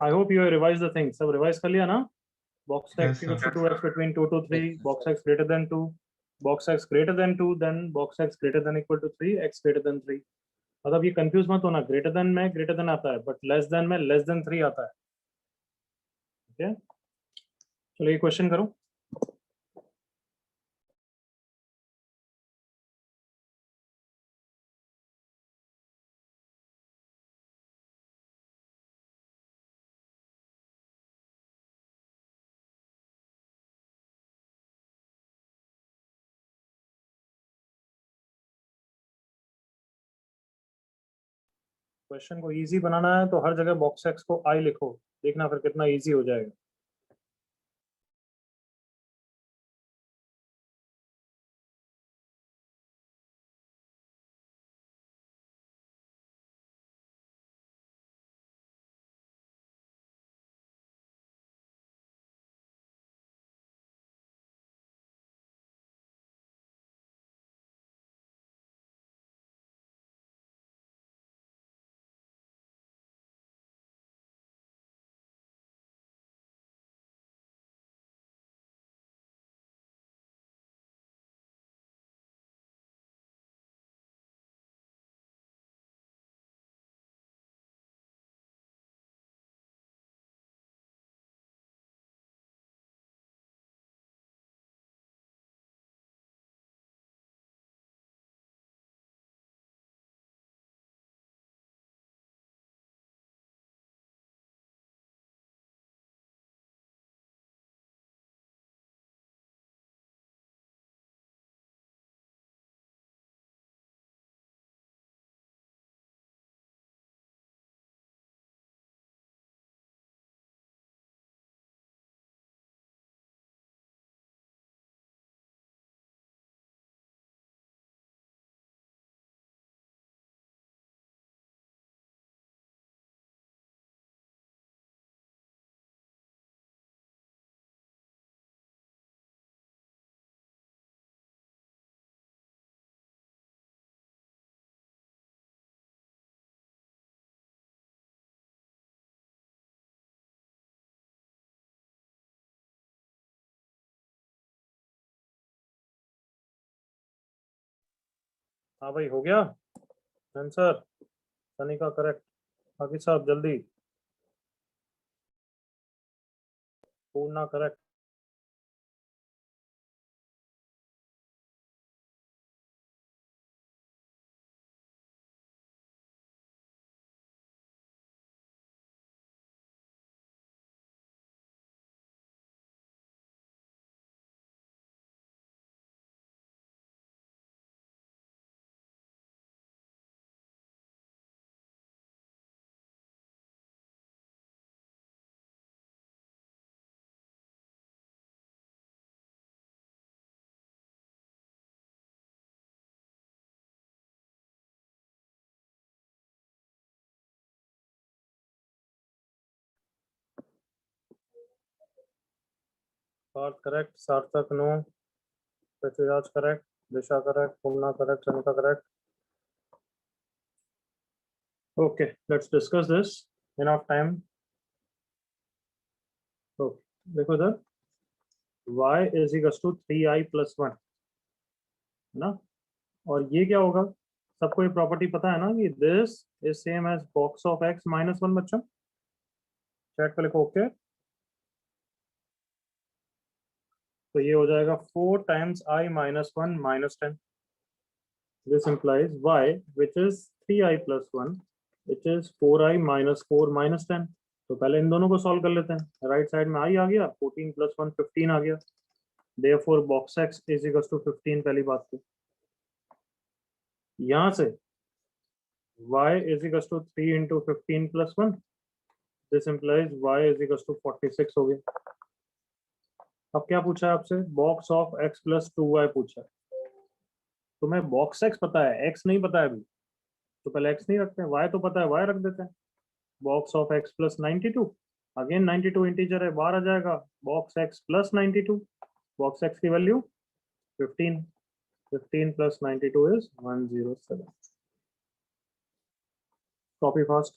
I hope you have revised the things. सब revise कर लिया ना? Box Yes, x equals sir. to 2x between 2 to 3. Box x greater than 2. Box x greater than 2. Then box x greater than equal to 3. X greater than 3. मतलब ये confuse मत होना, greater than में greater than आता है, but less than में less than 3 आता है. ओके, चलो ये क्वेश्चन करो. क्वेश्चन को इजी बनाना है तो हर जगह बॉक्स एक्स को आई लिखो, देखना फिर कितना इजी हो जाएगा. हाँ भाई, हो गया आंसर. सनी का करेक्ट. बाकी साहब जल्दी. Purna correct. Parth correct. Sarthak no. Prithviraj correct. Disha correct. Purna correct. Sanika correct. Okay, let's discuss this. Enough time. So, देखो इधर y is equals to 3i plus 1 है ना. और ये क्या होगा, सबको ये प्रॉपर्टी पता है ना कि this is same as box of x minus 1. बच्चों चैट पे लिखो ओके. तो ये हो जाएगा 4 times i minus 1 minus 10. This implies y which is 3i plus 1 which is 4i minus 4 minus 10. तो पहले इन दोनों को सॉल्व कर लेते हैं. राइट साइड में i आ गया, 14 plus 1 15 आ गया. Therefore box x is equals to 15. पहली बात तो यहां से y is equals to 3 into 15 plus 1. This implies y is equals to 46 हो गया. अब क्या पूछा है आपसे, box of x plus 2y पूछा है. तुम्हें बॉक्स x पता है, x नहीं पता है अभी, तो पहले x नहीं रखते हैं. y तो पता है, y रख देते हैं. Box of x plus 92. Again 92 integer है, बाहर आ जाएगा. Box x plus 92. Box x की value 15. 15 plus 92 is 107. Copy fast.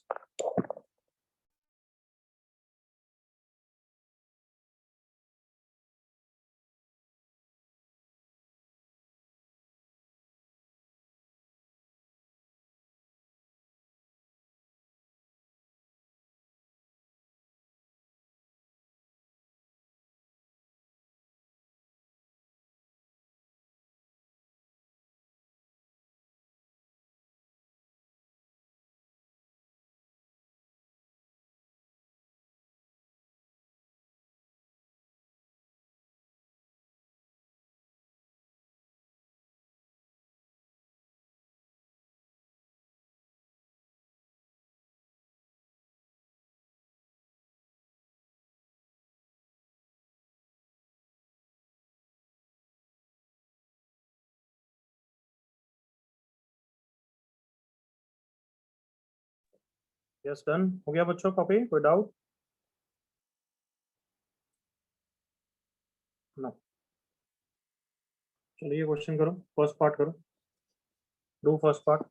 Yes done हो गया बच्चों. कॉपी कोई डाउट? नो. चलिए क्वेश्चन करो. फर्स्ट पार्ट करो. Do first part.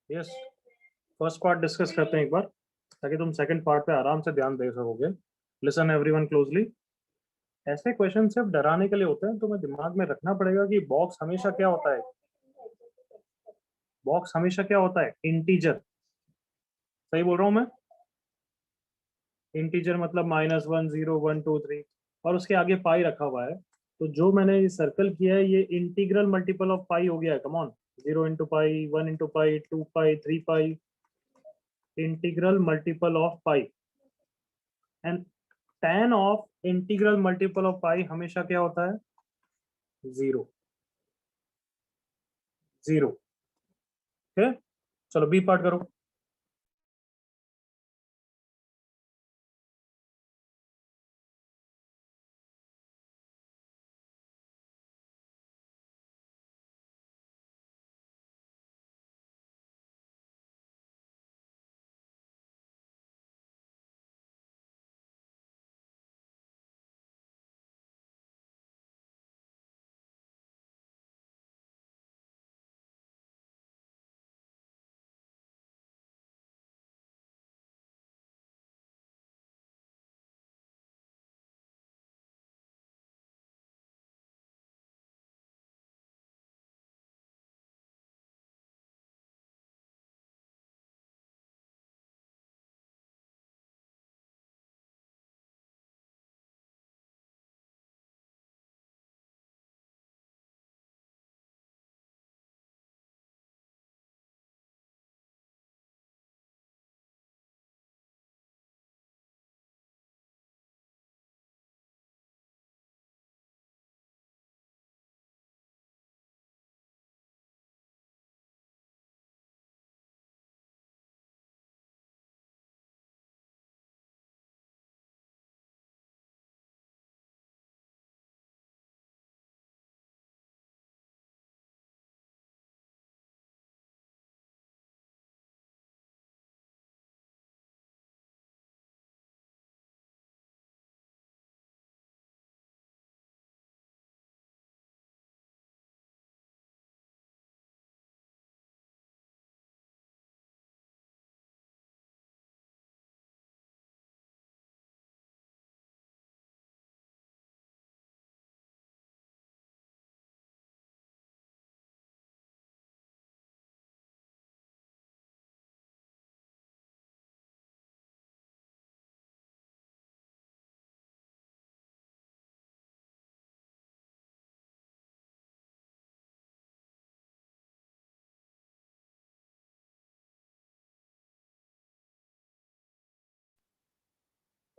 Yes. First part discuss करते हैं एक बार ताकि तुम सेकंड पार्ट पे आराम से ध्यान दे सकोगे. Listen everyone closely. ऐसे क्वेश्चन सिर्फ डराने के लिए होते हैं. तुम्हें दिमाग में रखना पड़ेगा कि बॉक्स हमेशा क्या होता है. बॉक्स हमेशा क्या होता है. इंटीजर. सही बोल रहा हूँ मैं. इंटीजर मतलब -1 0 1 2 3 और उसके आगे पाई रखा हुआ है. तो जो मैंने ये सर्कल किया है ये इंटीग्रल मल्टीपल ऑफ पाई हो गया है. Come on. 0 into pi 1 into pi 2 pi 3 pi. Integral multiple of pi. And tan of integral multiple of pi हमेशा क्या होता है. 0. 0. ठीक है. चलो बी पार्ट करो.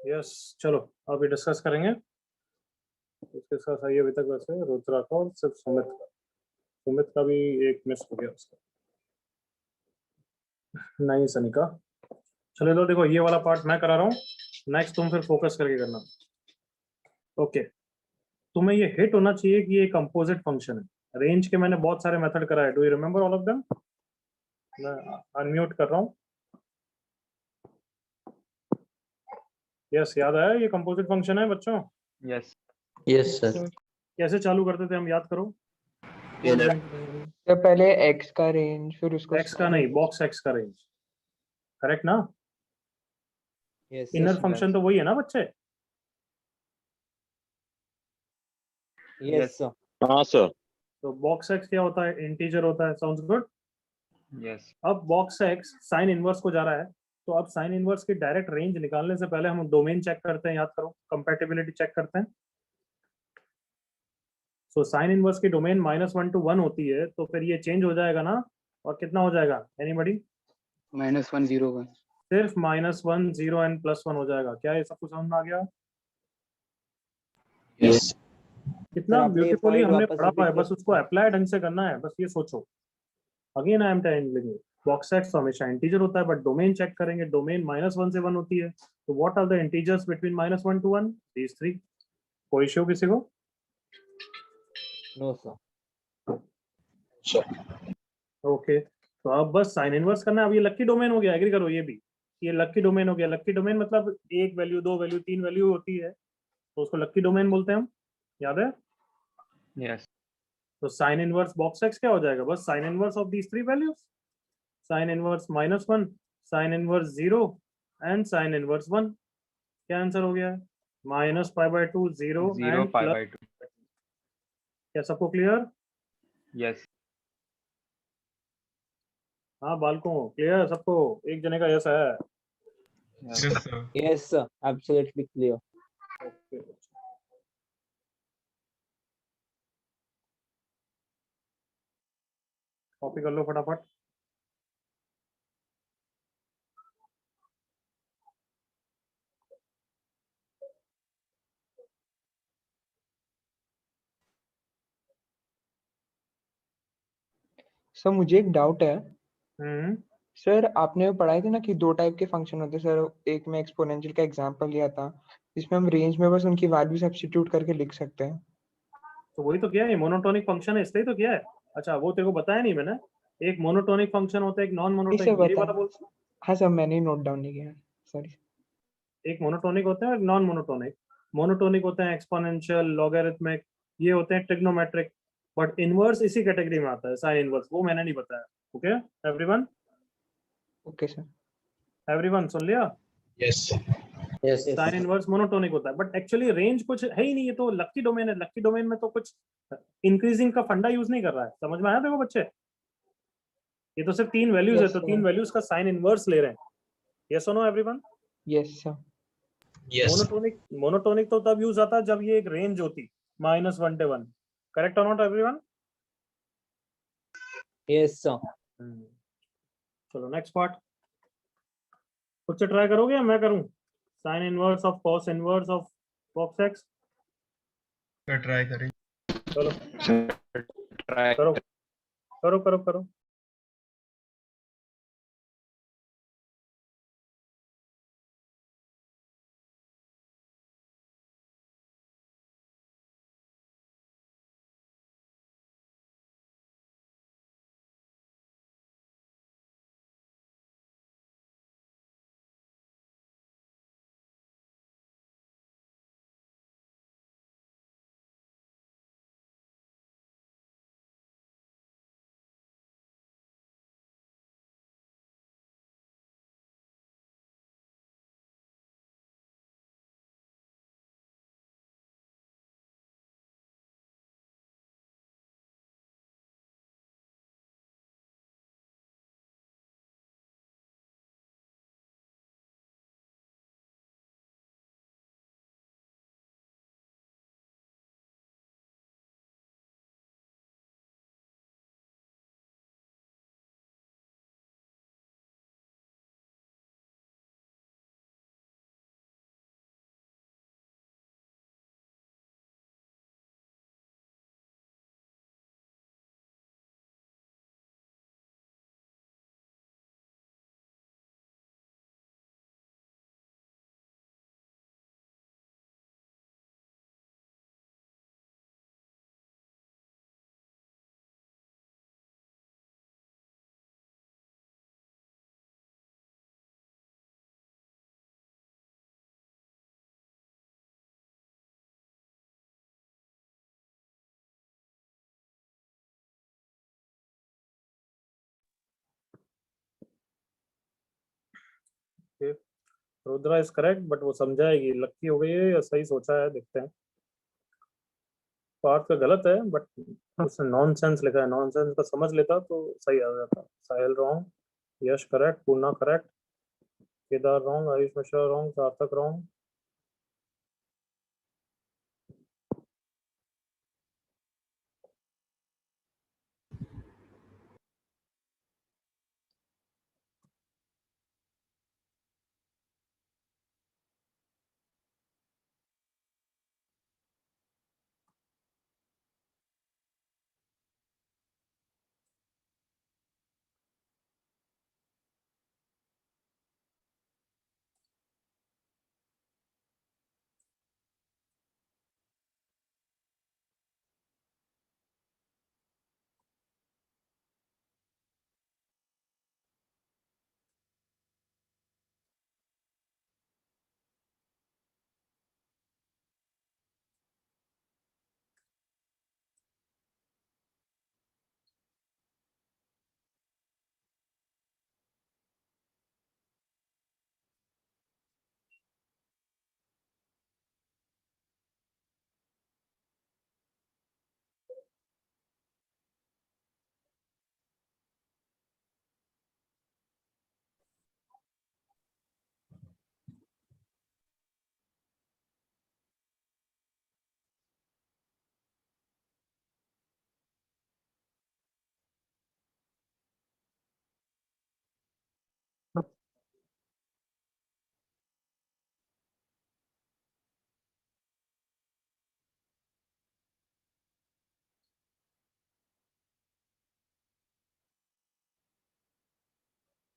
यस चलो अभी डिस्कस करेंगे। इसके साथ आइए अभी तक वैसे रुद्रा का और सिर्फ सुमित का भी एक मिस हो गया उसका। नहीं सनिका। चलो तो देखो ये वाला पार्ट मैं करा रहा हूँ, नेक्स्ट तुम फिर फोकस करके करना। ओके तुम्हें ये हिट होना चाहिए कि ये कंपोजिट फंक्शन है। रेंज के मैंने बहुत सारे मेथड कराए, do you remember all of them? मैं अनम्यूट कर रहा हूँ। यस याद आया ये कंपोजिट फंक्शन है बच्चों? Yes yes sir. कैसे चालू करते थे हम, याद करो। तो पहले x का रेंज, फिर उसको एक्स का नहीं, बॉक्स एक्स का रेंज, करेक्ट ना? यस इनर फंक्शन तो वही है ना बच्चे? Yes sir. हाँ सर। तो बॉक्स एक्स क्या होता है? इंटीजर होता है। Sounds good. यस अब बॉक्स एक्स साइन इनवर्स को जा रहा है, तो अब साइन इनवर्स की डायरेक्ट रेंज निकालने से पहले हम डोमेन चेक करते हैं, याद करो, कंपैटिबिलिटी चेक करते हैं। सो साइन इनवर्स की डोमेन -1 to 1 होती है, तो फिर ये चेंज हो जाएगा ना, और कितना हो जाएगा एनीबॉडी? -1 0 1 सिर्फ -1 0 एंड +1 हो जाएगा। क्या ये सब कुछ समझ में आ गया? यस कितना आपने ये ब्यूटीफुली point हमने वापस पढ़ा हुआ है, repeat बस कर उसको अप्लाई ढंग से करना है, बस ये सोचो। Again I am telling you, box x तो हमेशा इंटीजर होता है, बट डोमेन चेक करेंगे, डोमेन -1 से 1 होती है, तो what are the integers between -1 to 1? These three. कोई इश्यू किसी को? No sir. ओके तो अब बस साइन इनवर्स करना है। अब ये लक्की डोमेन हो गया, एग्री करो ये भी, ये लक्की डोमेन हो गया। लक्की डोमेन मतलब एक वैल्यू, दो वैल्यू, तीन वैल्यू होती है, तो उसको लक्की डोमेन बोलते हैं हम, याद है? यस तो साइन इनवर्स बॉक्स एक्स क्या हो जाएगा? बस sine inverse of these three values, sine inverse -1, sine inverse 0 and sine inverse 1। क्या आंसर हो गया है? -π/2 0 0 एंड प्लस। 5/2 क्या सबको क्लियर? यस हाँ बालकों क्लियर सबको? एक जने का यस है। Yes sir, absolutely clear. Okay copy कर लो फटाफट। सर मुझे एक डाउट है। हम्म सर आपने पढ़ाई थी ना कि दो टाइप के फंक्शन होते हैं सर, एक में एक्सपोनेंशियल का एग्जांपल लिया था जिसमें हम रेंज में बस उनकी वैल्यू सब्स्टिट्यूट करके लिख सकते हैं। तो वही तो किया है, मोनोटोनिक फंक्शन है, इसलिए तो किया है। अच्छा वो तेरे को बताया नहीं मैंने, एक मोनोटोनिक फंक्शन होता है, एक नॉन नहीं सर मोनोटोनिक, यही बता। वाला बोल। हाँ सर मैंने नोट डाउन नहीं किया, सॉरी। एक मोनोटोनिक होता है और एक नॉन मोनोटोनिक। मोनोटोनिक होते हैं एक्सपोनेंशियल, लॉगरिथमिक, ये होते हैं ट्रिग्नोमेट्रिक। बट इनवर्स इसी कैटेगरी में आता है, साइन इनवर्स, वो मैंने नहीं बताया। Okay everyone? Okay sir. Everyone सुन लिया? Yes yes sine inverse monotonic होता है, बट एक्चुअली रेंज कुछ है ही नहीं, ये तो लक्की डोमेन है। लक्की डोमेन में तो कुछ इंक्रीजिंग का फंडा यूज नहीं कर रहा है। समझ में आया देखो बच्चे? ये तो सिर्फ तीन वैल्यूज है, यस तो तीन सर। वैल्यूज का साइन इनवर्स ले रहे हैं। यस और no everyone? Yes sir. Yes monotonic, monotonic तो तब यूज आता जब ये एक रेंज होती -1 to 1। करेक्ट और नॉट एवरीवन? Yes sir. चलो नेक्स्ट पार्ट, खुद से ट्राई करोगे या मैं करूं? Sign inverse of cos inverse of box x. Try करें। चलो ट्राई करो करो करो करो। रुद्रा इज करेक्ट, बट वो समझाएगी लक्की हो गई है या सही सोचा है, देखते हैं। पार्थ का गलत है, बट उसने नॉनसेंस लिखा है, नॉनसेंस का समझ लेता तो सही आ जाता। Sahil wrong, Yash correct, Purna correct, Kedar wrong, Ayush Mishra wrong, Sarthak wrong.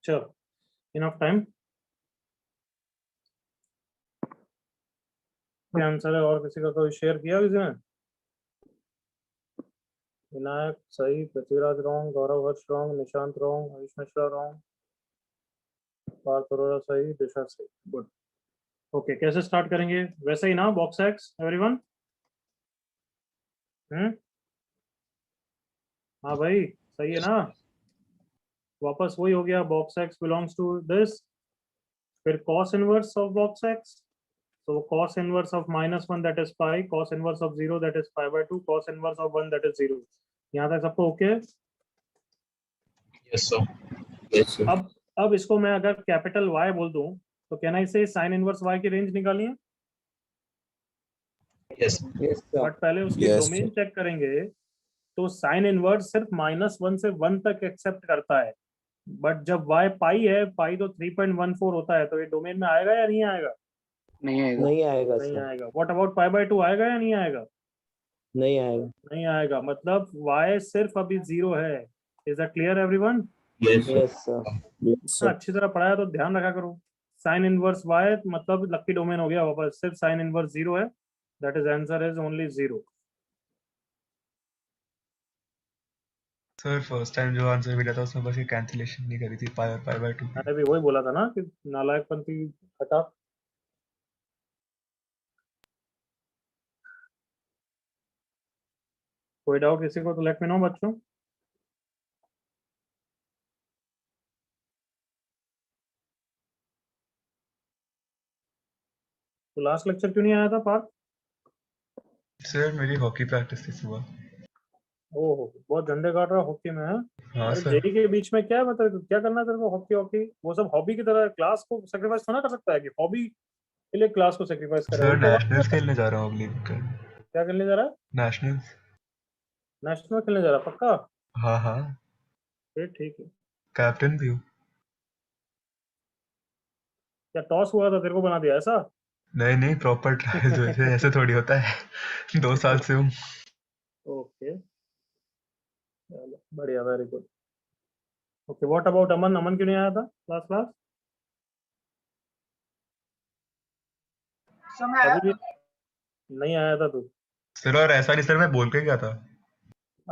चलो, इनफ टाइम। क्या आंसर है? और किसी का कोई शेयर किया किसी ने? विनायक सही, Prithviraj wrong, Gaurav Harsh wrong, Nishant wrong, Ayush Mishra wrong, Parth Arora सही, दिशा सही। गुड। ओके, कैसे स्टार्ट करेंगे? वैसे ही ना, बॉक्स एक्स एवरीवन? हाँ भाई, सही है ना? वापस वही हो गया, box x belongs to this, फिर cos inverse of box x, so cos inverse of -1 that is pi, cos inverse of 0 that is pi by 2, cos inverse of 1 that is 0। यहाँ तक सबको okay? Yes, sir. Yes, sir. अब इसको मैं अगर capital Y बोल दूं तो कैन आई से साइन इनवर्स Y की रेंज निकालिए? Yes. Yes, sir. बट पहले उसकी Yes, डोमेन चेक करेंगे, तो साइन इनवर्स सिर्फ -1 से 1 तक एक्सेप्ट करता है, बट जब Y पाई है, पाई तो 3.14 होता है, तो ये डोमेन में आएगा या नहीं आएगा? नहीं आएगा। नहीं आएगा नहीं सर, आएगा। व्हाट अबाउट पाई बाय 2, आएगा या नहीं आएगा? नहीं आएगा। नहीं आएगा, मतलब y सिर्फ अभी 0 है। Is that clear everyone? Yes, sir. Yes sir, Yes, हाँ, अच्छी तरह पढ़ाया तो ध्यान रखा करो। साइन इनवर्स y मतलब लक्की डोमेन हो गया वापस, सिर्फ साइन इनवर्स 0 है, that is answer is only 0। Sir first time जो आंसर मिला था उसमें बस ये कैंसिलेशन नहीं करी थी, पाई और पाई बाय 2। मैंने भी वही बोला था ना कि नालायकपंथी हटा। कोई डाउट किसी को तो लेट मी नो बच्चों। तो लास्ट लेक्चर क्यों नहीं आया था पार्थ? सर मेरी हॉकी प्रैक्टिस थी सुबह। ओहो, बहुत झंडे काट रहा हॉकी में है। हाँ अरे सर। जेई के बीच में क्या है, मतलब क्या करना है तेरे को? हॉकी हॉकी वो सब हॉबी की तरह क्लास को सेक्रीफाइस थोड़ा कर सकता है कि हॉबी के लिए क्लास को सेक्रीफाइस करे। सर उल्टा बात नेशनल्स है। खेलने जा रहा हूँ अगली वीकेंड। क्या करने जा रहा है? नेशनल्स। नेशनल खेलने जा रहा है पक्का? हाँ हाँ, फिर ठीक है। कैप्टन भी हूँ। क्या टॉस हुआ था तेरे को बना दिया ऐसा? नहीं नहीं, प्रॉपर ट्रायल जो है ऐसे थोड़ी होता है। 2 साल से हूँ। ओके, चलो बढ़िया, very good. Okay, what about Aman? Aman क्यों नहीं आया था क्लास क्लास? अभी भी नहीं आया था तू? सर और ऐसा नहीं सर, मैं बोल के गया था।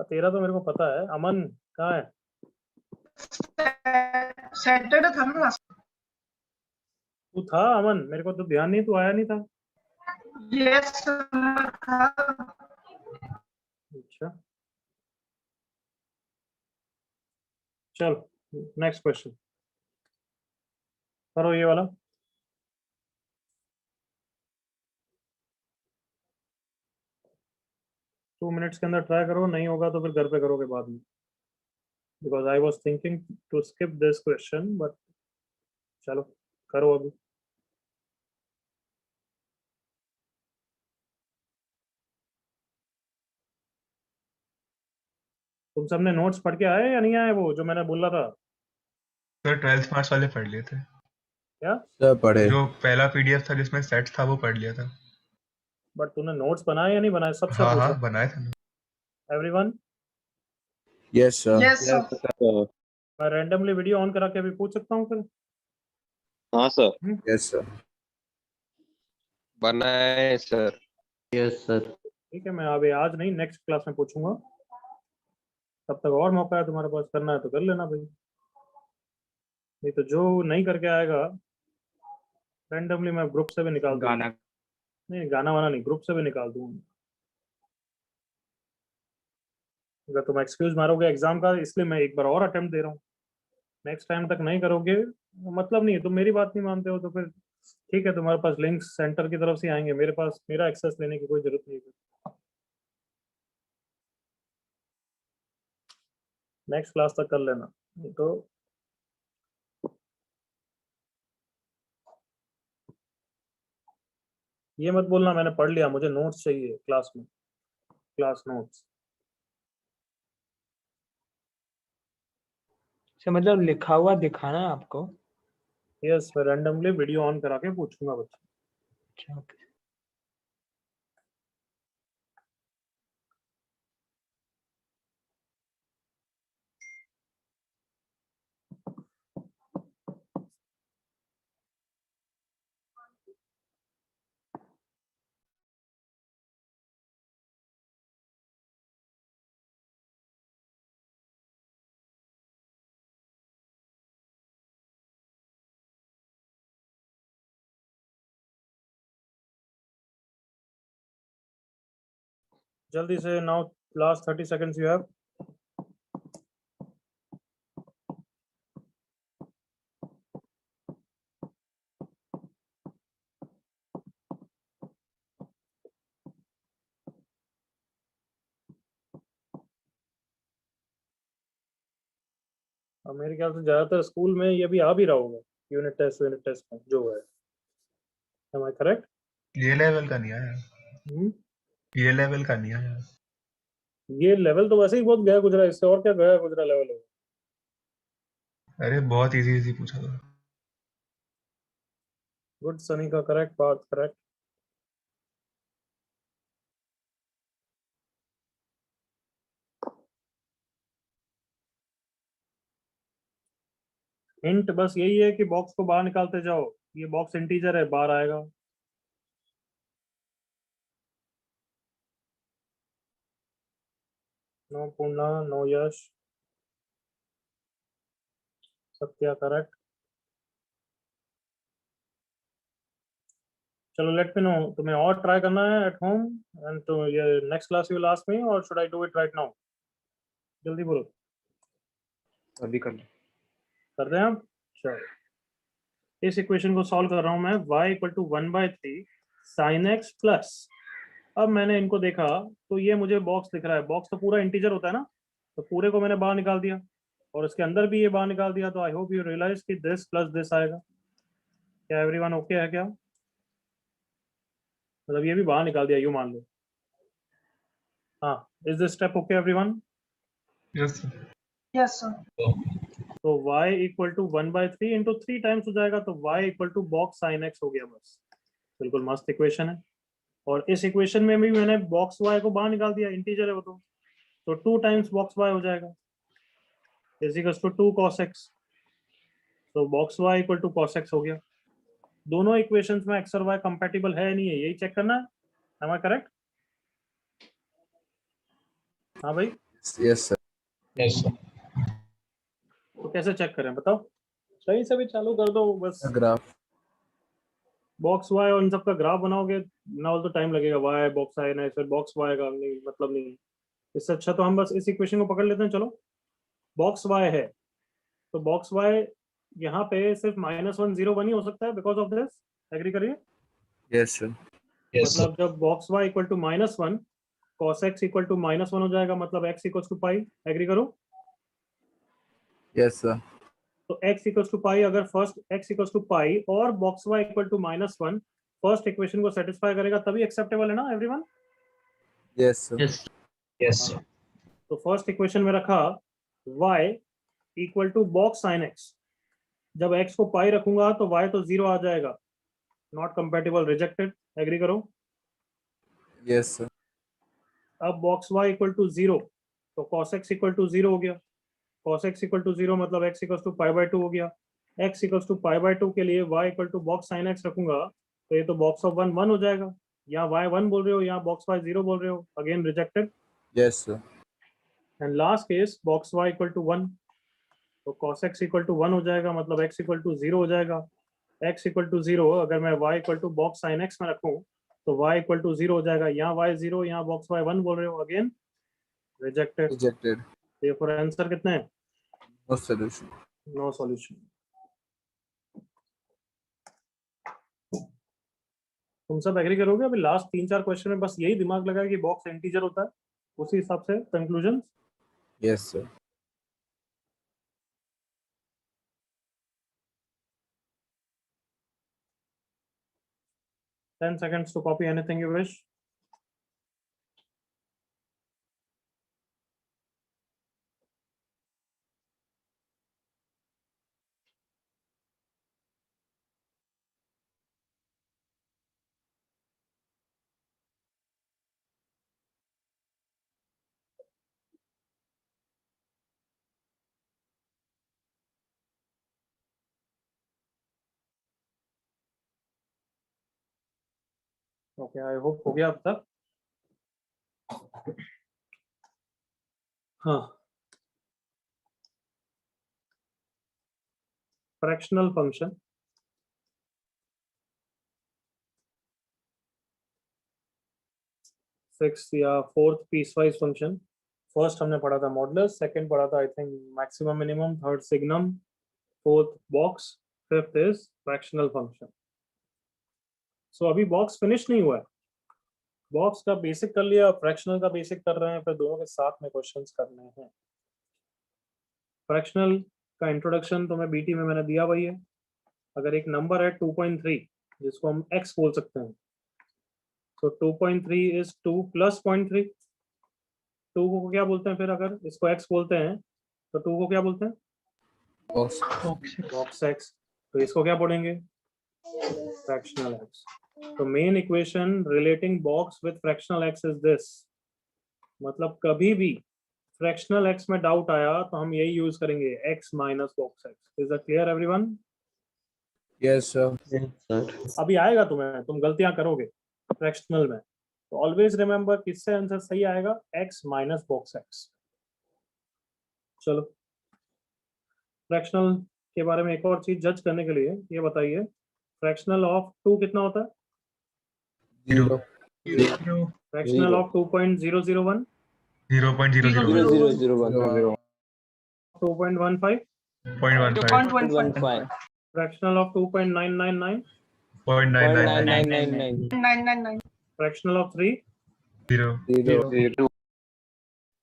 तेरा तो मेरे को पता है। अमन कहाँ है? सैटरडे था ना लास्ट। तू था अमन? मेरे को तो ध्यान नहीं, तू आया नहीं था। यस था। अच्छा, चलो नेक्स्ट क्वेश्चन। करो ये वाला। टू मिनट्स के अंदर ट्राई करो, नहीं होगा तो फिर घर पे करोगे बाद में, because I was thinking to skip this question, but चलो करो अभी। तुम सबने नोट्स पढ़ के आए या नहीं आए, वो जो मैंने बोला था? सर 12th मार्क्स वाले पढ़ लिए थे। क्या? सर पढ़े। जो पहला पीडीएफ था जिसमें सेट था वो पढ़ लिया था। बट तूने नोट्स बनाए या नहीं बनाए, सबसे हाँ पूछ हाँ रहा बनाए थे ना। हूँ। Everyone, yes sir. Yes sir. मैं रैंडमली वीडियो ऑन करा के अभी पूछ सकता हूँ फिर? हाँ सर। Yes sir. बनाए सर। Yes sir. ठीक है, मैं अभी आज नहीं नेक्स्ट क्लास में पूछूंगा, तब तक और मौका है तुम्हारे पास, करना है तो कर लेना भाई, नहीं तो जो नहीं करके आएगा रैंडमली मैं ग्रुप से भी निकाल दूंगा। गाना नहीं, गाना वाना नहीं, ग्रुप से भी निकाल दूंगा। अगर तुम एक्सक्यूज मारोगे एग्जाम का, इसलिए मैं एक बार और अटेम्प्ट दे रहा हूँ, नेक्स्ट टाइम तक नहीं करोगे मतलब नहीं है, तुम मेरी बात नहीं मानते हो तो फिर ठीक है, तुम्हारे पास लिंक्स सेंटर की तरफ से आएंगे, मेरे पास मेरा एक्सेस लेने की कोई जरूरत नहीं है। नेक्स्ट क्लास तक कर लेना, नहीं तो ये मत बोलना मैंने पढ़ लिया, मुझे नोट्स चाहिए क्लास में, क्लास नोट्स। सर मतलब लिखा हुआ दिखाना है आपको? यस, मैं रैंडमली वीडियो ऑन करा के पूछूंगा बच्चे। अच्छा ओके। जल्दी से, now last 30 seconds you have. अब मेरे ख्याल से ज्यादातर स्कूल में ये भी आ भी रहा होगा, यूनिट टेस्ट में जो है। Am I correct? ये लेवल का नहीं आया। ये लेवल का नहीं आया। ये लेवल तो वैसे ही बहुत गया गुजरा, इससे और क्या गया गुजरा लेवल है। अरे बहुत इजी इजी पूछा था। गुड सनी का करेक्ट, बात करेक्ट। हिंट बस यही है कि बॉक्स को बाहर निकालते जाओ, ये बॉक्स इंटीजर है, बाहर आएगा। नो पूर्णा, नो यश, सत्या करेक्ट। चलो लेट मी नो, तुम्हें और ट्राई करना है एट होम एंड तो ये next class you will ask me, और should I do it right now? जल्दी बोलो। अभी कर लो। कर दें आप? चलो इस इक्वेशन को सॉल्व कर रहा हूं मैं, y equal to 1/3 sin x plus, अब मैंने इनको देखा तो ये मुझे बॉक्स दिख रहा है, बॉक्स तो पूरा इंटीजर होता है ना, तो पूरे को मैंने बाहर निकाल दिया और इसके अंदर भी ये बाहर निकाल दिया, तो आई होप यू रियलाइज कि दिस प्लस दिस आएगा। क्या एवरीवन ओके है क्या? मतलब ये भी बाहर निकाल दिया, यूं मान लो। हाँ, is this step okay everyone? Yes yes sir. तो y equal to 1/3 into 3 times हो जाएगा, तो y equal to box sine x हो गया, बस बिल्कुल मस्त इक्वेशन है। और इस इक्वेशन में भी मैंने बॉक्स y को बाहर निकाल दिया, इंटीजर है वो तो 2 टाइम्स बॉक्स y हो जाएगा, is equal to 2 cos x, तो box y equal to cos x हो गया। दोनों इक्वेशंस में x और y कंपैटिबल है नहीं है, यही चेक करना है। Am I correct? हाँ भाई, यस सर। तो कैसे चेक करें बताओ? सही से भी चालू कर दो बस, ग्राफ। बॉक्स वाई और इन सब का ग्राफ बनाओगे ना, तो टाइम लगेगा, वाई बॉक्स आई ना, फिर बॉक्स वाई का नहीं मतलब नहीं है। इससे अच्छा तो हम बस इस इक्वेशन को पकड़ लेते हैं। चलो बॉक्स वाई है तो बॉक्स वाई यहाँ पे सिर्फ -1 0 1 ही हो सकता है बिकॉज ऑफ दिस, एग्री करिए। Yes, sir. मतलब जब box y equal to -1 cos x equal to -1 हो जाएगा, मतलब x equal to pi, agree करो। Yes, sir. तो x इक्वल टू पाई, अगर first x equal to pi और box y equal to -1 first equation को सेटिस्फाई करेगा तभी एक्सेप्टेबल है ना एवरीवन। Yes, sir. Yes. तो फर्स्ट इक्वेशन में रखा y equal to box sine x, जब x को पाई रखूंगा तो y तो 0 आ जाएगा, नॉट कंपेटिबल, रिजेक्टेड, एग्री करो। Yes, sir. अब बॉक्स y इक्वल टू 0 तो cos x इक्वल टू 0 हो गया, cos x इक्वल टू 0 मतलब x इक्वल टू π/2 हो गया। x इक्वल टू π/2 के लिए y equal to box sine x रखूंगा तो ये तो बॉक्स ऑफ 1 1 हो जाएगा, यहाँ y 1 बोल रहे हो, यहाँ बॉक्स y 0 बोल रहे हो, again rejected. Yes, sir. And last case box y equal to 1 तो cos x इक्वल टू 1 हो जाएगा, मतलब x इक्वल टू 0 हो जाएगा। x इक्वल टू 0 अगर मैं y equal to box sine x में रखूं तो y इक्वल टू 0 हो जाएगा, यहाँ y 0, यहाँ बॉक्स y 1 बोल रहे हो, again rejected. Rejected. therefore answer कितने हैं? No solution. No solution. तुम सब एग्री करोगे? अभी लास्ट 3-4 क्वेश्चन में बस यही दिमाग लगा कि बॉक्स इंटीजर होता है, उसी हिसाब से conclusion. Yes, sir. Ten seconds to copy anything you wish. Okay, I hope हो गया अब तक। हाँ, फ्रैक्शनल फंक्शन, सिक्स्थ या फोर्थ पीसवाइज फंक्शन। फर्स्ट हमने पढ़ा था मॉडुलस, सेकंड पढ़ा था I think maximum minimum, third signum, fourth box, fifth is fractional function. So अभी बॉक्स फिनिश नहीं हुआ है, बॉक्स का बेसिक कर लिया, फ्रैक्शनल का बेसिक कर रहे हैं, फिर दोनों के साथ में क्वेश्चंस करने हैं। फ्रैक्शनल का इंट्रोडक्शन तो मैं बीटी में मैंने दिया वही है। अगर एक नंबर है 2.3 जिसको हम x बोल सकते हैं, तो 2.3 इज 2 प्लस 0.3। 2 को क्या बोलते हैं फिर? अगर इसको x बोलते हैं तो 2 को क्या बोलते हैं? Box. Box x। तो इसको क्या बोलेंगे? Fractional x। तो main equation relating box with fractional x is this. मतलब कभी भी फ्रैक्शनल x में डाउट आया तो हम यही यूज करेंगे, x minus box x। Is that clear everyone? Yes, sir. अभी आएगा तुम्हें, तुम गलतियां करोगे फ्रैक्शनल में, तो ऑलवेज रिमेंबर किससे आंसर सही आएगा? x minus box x। चलो, फ्रैक्शनल के बारे में एक और चीज जज करने के लिए ये बताइए, फ्रैक्शनल ऑफ 2 कितना होता है? 0. Fractional of 2.001, 0.001. 2.15, 0.15. Fractional of 2.999, 0.999. 999. Fractional of 3। 0.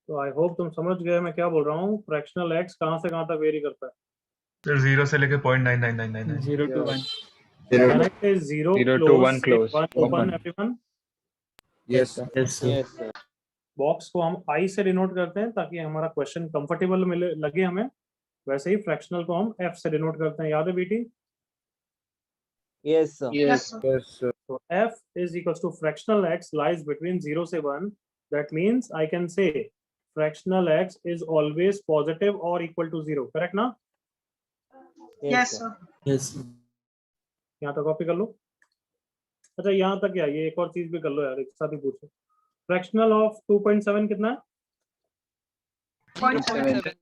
तो आई होप तुम समझ गए मैं क्या बोल रहा हूँ। फ्रैक्शनल x कहाँ से कहाँ तक वेरी करता है? सर 0 से लेके 0.9999. 0 to 1. Correct is 0 0 to close, 1 close. 1 open, everyone। Yes, sir. Yes, sir. Yes, sir. Box को हम i से डिनोट करते हैं ताकि हमारा क्वेश्चन कंफर्टेबल मिले लगे हमें, वैसे ही फ्रैक्शनल को हम f से डिनोट करते हैं। याद है बेटी? Yes, sir. Yes, sir. Yes, sir. So f is equals to fractional x lies between 0 से 1. That means I can say fractional x is always positive or equal to 0. Correct ना? Yes, sir. Yes, sir. यहाँ तक copy कर लो। अच्छा, यहाँ तक क्या, ये एक और चीज भी कर लो यार, एक साथ ही पूछो। फ्रैक्शनल ऑफ 2.7 कितना है? 0.7.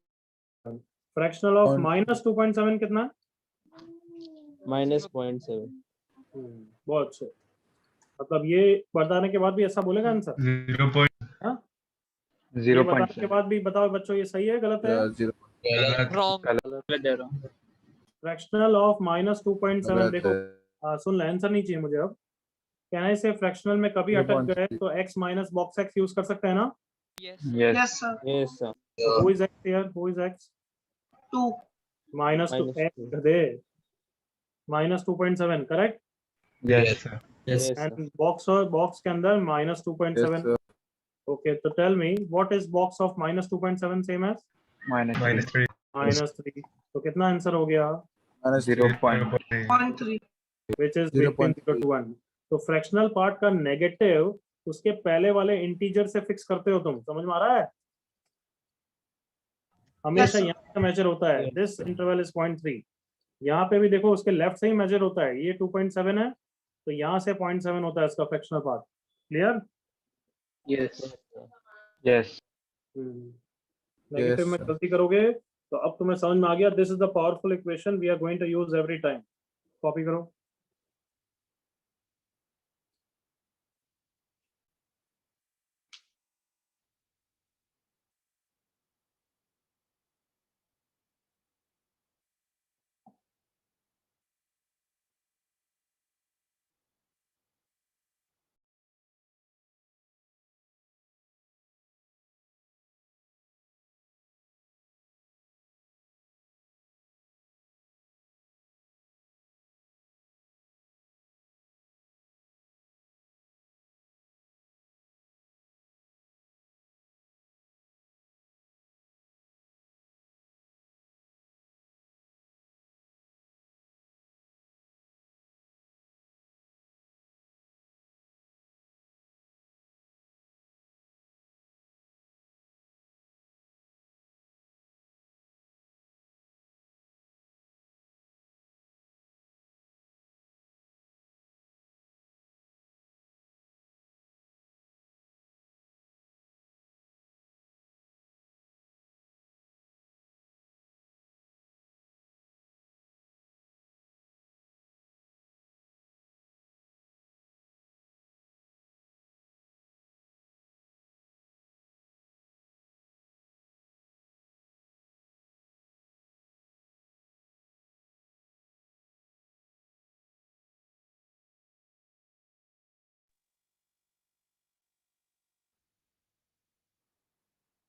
फ्रैक्शनल ऑफ माइनस 2.7 कितना है? Minus 0.7. बहुत अच्छे। मतलब ये बताने के बाद भी ऐसा बोलेगा आंसर? 0. हाँ, ये बताने के 0.7. बाद भी बताओ बच्चों, ये सही है गलत है? 0. गलत. Wrong. फ्रैक्शनल ऑफ -2.7 गलत देखो है। सुन ले, आंसर नहीं चाहिए मुझे अब। कहना है इसे फ्रैक्शनल में कभी अटक 0.3 गए तो x minus box x use कर सकते हैं ना। Yes. Yes, sir. Yes, sir. Who is x here, who is x? 2. -2 -2. x गधे, -2.7 correct. Yes, sir. Yes, sir. And box के अंदर Yes, -2.7। sir. ओके, तो tell me what is box of -2.7 same as -3. -3। तो कितना answer हो गया? Minus 0.3. 0.3. Which is between 0 to 1। तो fractional part का नेगेटिव उसके पहले वाले इंटीजर से फिक्स करते हो तुम, समझ में आ रहा है? हमेशा sir. यहाँ से मेजर होता है, दिस इंटरवल इज 0.3। यहाँ पे भी देखो उसके लेफ्ट से ही मेजर होता है, ये 2.7 है तो यहाँ से 0.7 होता है इसका fractional part. Clear? Yes. Yes, sir. Yes. Negative में sir. गलती करोगे तो अब तुम्हें समझ में आ गया, this is the powerful equation we are going to use every time. Copy करो।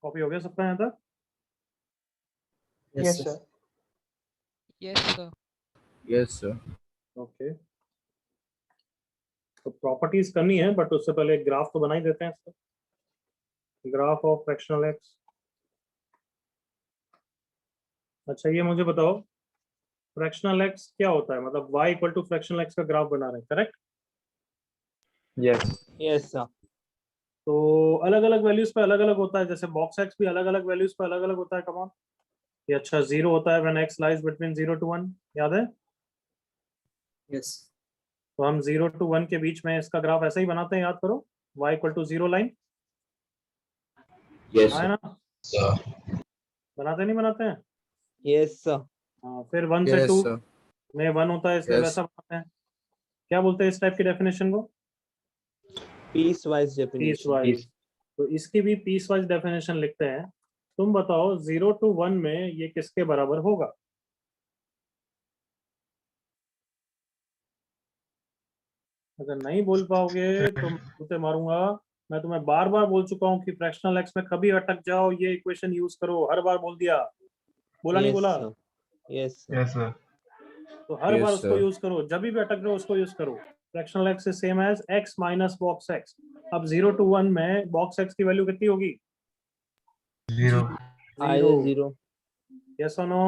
कॉपी हो गया सबका यहाँ तक? Yes sir. Yes, sir. Yes, sir. Okay, तो प्रॉपर्टीज करनी है बट उससे पहले एक ग्राफ तो बना ही देते हैं इसका। Graph of fractional x. अच्छा ये मुझे बताओ, फ्रैक्शनल एक्स क्या होता है? मतलब y equal to fractional x का ग्राफ बना रहे हैं, करेक्ट? Yes. Yes, sir. तो अलग अलग वैल्यूज पे अलग अलग होता है, जैसे बॉक्स एक्स भी अलग अलग वैल्यूज पे अलग अलग होता है। कमान ये अच्छा 0 होता है when x lies between 0 to 1, याद है? Yes. तो हम 0 to 1 के बीच में इसका ग्राफ ऐसा ही बनाते हैं, याद करो, y equal to 0 line. Yes, है ना? sir. बनाते नहीं बनाते हैं? Yes, sir. हाँ, फिर 1 से Yes, 2 sir. में 1 होता है इसलिए Yes. वैसा बनाते हैं। क्या बोलते हैं इस टाइप की डेफिनेशन को? Piecewise piece definition. वाइज। तो इसकी भी पीस वाइज डेफिनेशन लिखते हैं। तुम बताओ 0 to 1 में ये किसके बराबर होगा? अगर नहीं बोल पाओगे तो मैं जूते मारूंगा। मैं तुम्हें बार बार बोल चुका हूँ कि फ्रैक्शनल एक्स में कभी अटक जाओ ये इक्वेशन यूज करो, हर बार बोल दिया। बोला नहीं Yes, बोला? sir. Yes, sir. Yes, sir. तो हर Yes, बार उसको sir. यूज करो, जब भी अटक रहे हो उसको यूज करो। Fractional x is same as x minus box x. अब 0 to 1 में बॉक्स एक्स की वैल्यू कितनी होगी? 0. Either 0. यस और नो?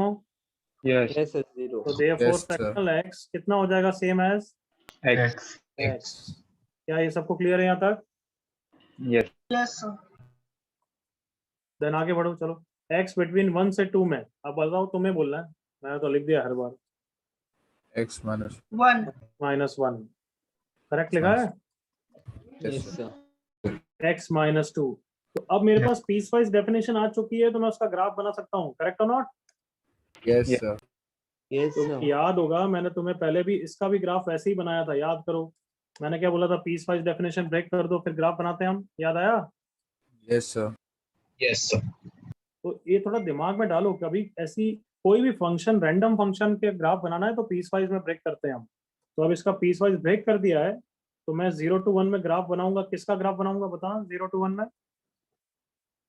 Yes. Yes, sir. 0. तो therefore Yes, sir. Fractional x कितना हो जाएगा? Same as X. एक्स। क्या ये सबको क्लियर है यहाँ तक? Yes. Yes, sir. देन आगे बढ़ो, चलो। एक्स बिटवीन 1 से 2 में, अब बताओ तुम्हें बोलना है, मैंने तो लिख दिया हर बार। X minus. 1. -1 करेक्ट लिखा है? Yes, Yes, sir. sir. x -2। तो अब मेरे पास पीस वाइज डेफिनेशन आ चुकी है तो मैं उसका ग्राफ बना सकता हूँ, करेक्ट और not? Yes, Yeah. sir. Yes, तो sir. याद होगा मैंने तुम्हें पहले भी इसका भी ग्राफ वैसे ही बनाया था, याद करो। मैंने क्या बोला था? पीस वाइज डेफिनेशन ब्रेक कर दो फिर ग्राफ बनाते हैं हम, याद आया? Yes, sir. Yes, sir. तो ये थोड़ा दिमाग में डालो, कभी ऐसी कोई भी फंक्शन, रैंडम फंक्शन के ग्राफ बनाना है तो पीस वाइज में ब्रेक करते हैं हम। तो अब इसका पीस वाइज ब्रेक कर दिया है, तो मैं 0 to 1 में ग्राफ बनाऊंगा। किसका ग्राफ बनाऊंगा बता, 0 to 1 में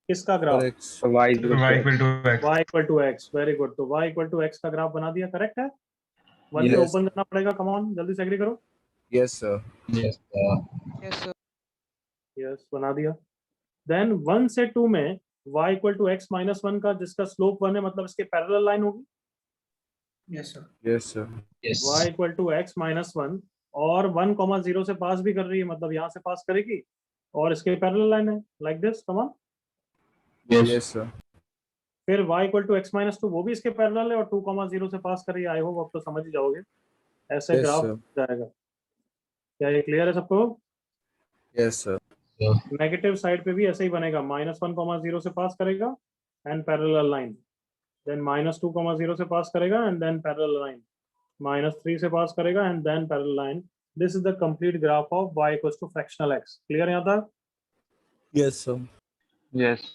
किसका graph? For X. Y is equal y to equal to x. y equal to x, very good. तो y इक्वल टू एक्स का ग्राफ बना दिया, करेक्ट है? 1 पे Yes. ओपन करना पड़ेगा, कम ऑन जल्दी से एग्री करो। Yes, sir. Yes. Yes sir. Yes, बना दिया। देन 1 से 2 में y equal to x minus 1 का जिसका स्लोप 1 है, मतलब इसके पैरेलल लाइन होगी। Yes, sir. Yes, sir. y equal to x minus 1 और 1,0 से पास भी कर रही है, मतलब यहाँ से पास करेगी और इसके पैरेलल लाइन है, like this, come on. Yes, sir. फिर y equal to x minus 2 वो भी इसके पैरेलल है और 2,0 से पास कर रही है। आई होप आप तो समझ ही जाओगे, ऐसे Yes, ग्राफ sir. जाएगा। क्या ये क्लियर है सबको? Yes, sir. नेगेटिव साइड पे भी ऐसे ही बनेगा, -1,0 से पास करेगा एंड पैरेलल लाइन, देन -2,0 से पास करेगा एंड देन पैरेलल लाइन, -3 से पास करेगा and then parallel line. This is the complete graph of y equals to fractional x। Clear यहाँ तक? Yes, sir. yes.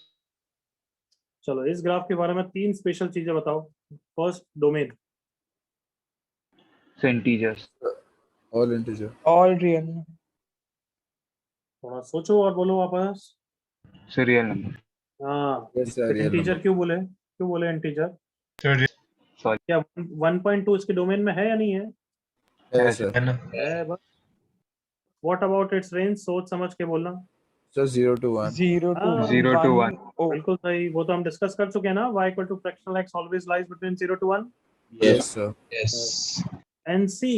चलो इस ग्राफ के बारे में 3 स्पेशल चीजें बताओ। First, domain. So integers. All integer. All real. थोड़ा सोचो और बोलो वापस। So real number. हाँ, Yes, sir. Real integer number. क्यों बोले इंटीजर? Third क्या 1.2 इसके डोमेन में है या नहीं है? Yes, sir. है ना? है बस। What about it's range? सोच समझ के बोलना। So 0 to 1. 0 to हाँ, 0 to 1. ओ बिल्कुल सही, वो तो हम डिस्कस कर चुके हैं ना। y equal to fractional x always lies between 0 to 1। Yes, sir. NC,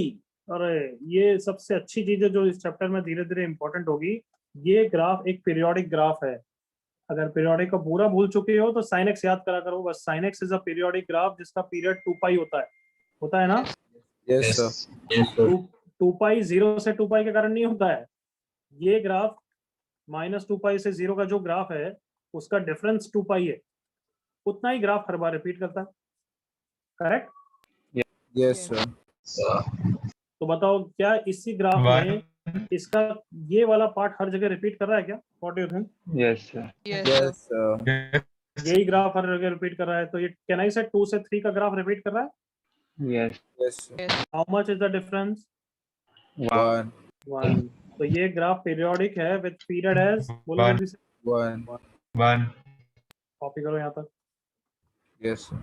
अरे ये सबसे अच्छी चीज है जो इस चैप्टर में धीरे धीरे इंपॉर्टेंट होगी। ये ग्राफ एक पीरियोडिक ग्राफ है। अगर पीरियोडिक को पूरा भूल चुके हो तो sin x याद करा करो बस। sin x is a periodic graph जिसका पीरियड 2 पाई होता है ना? Yes, sir. 2 पाई 0 से 2 पाई के कारण नहीं होता है। ये ग्राफ -2 पाई से 0 का जो ग्राफ है उसका डिफरेंस 2 पाई है, उतना ही ग्राफ हर बार रिपीट करता है, करेक्ट? Yes, sir. तो बताओ क्या इसी ग्राफ में इसका ये वाला पार्ट हर जगह रिपीट कर रहा है क्या? What do you think? Yes, sir. Yes, sir. Yes. यही ग्राफ हर जगह रिपीट कर रहा है, तो ये कैन आई से 2 से 3 का ग्राफ रिपीट कर रहा है? Yes. Yes, sir. How much is the difference? 1. 1। तो ये ग्राफ पीरियोडिक है विद पीरियड एज, बोलो One. जल्दी से, 1. 1. कॉपी करो यहाँ तक। Yes, sir.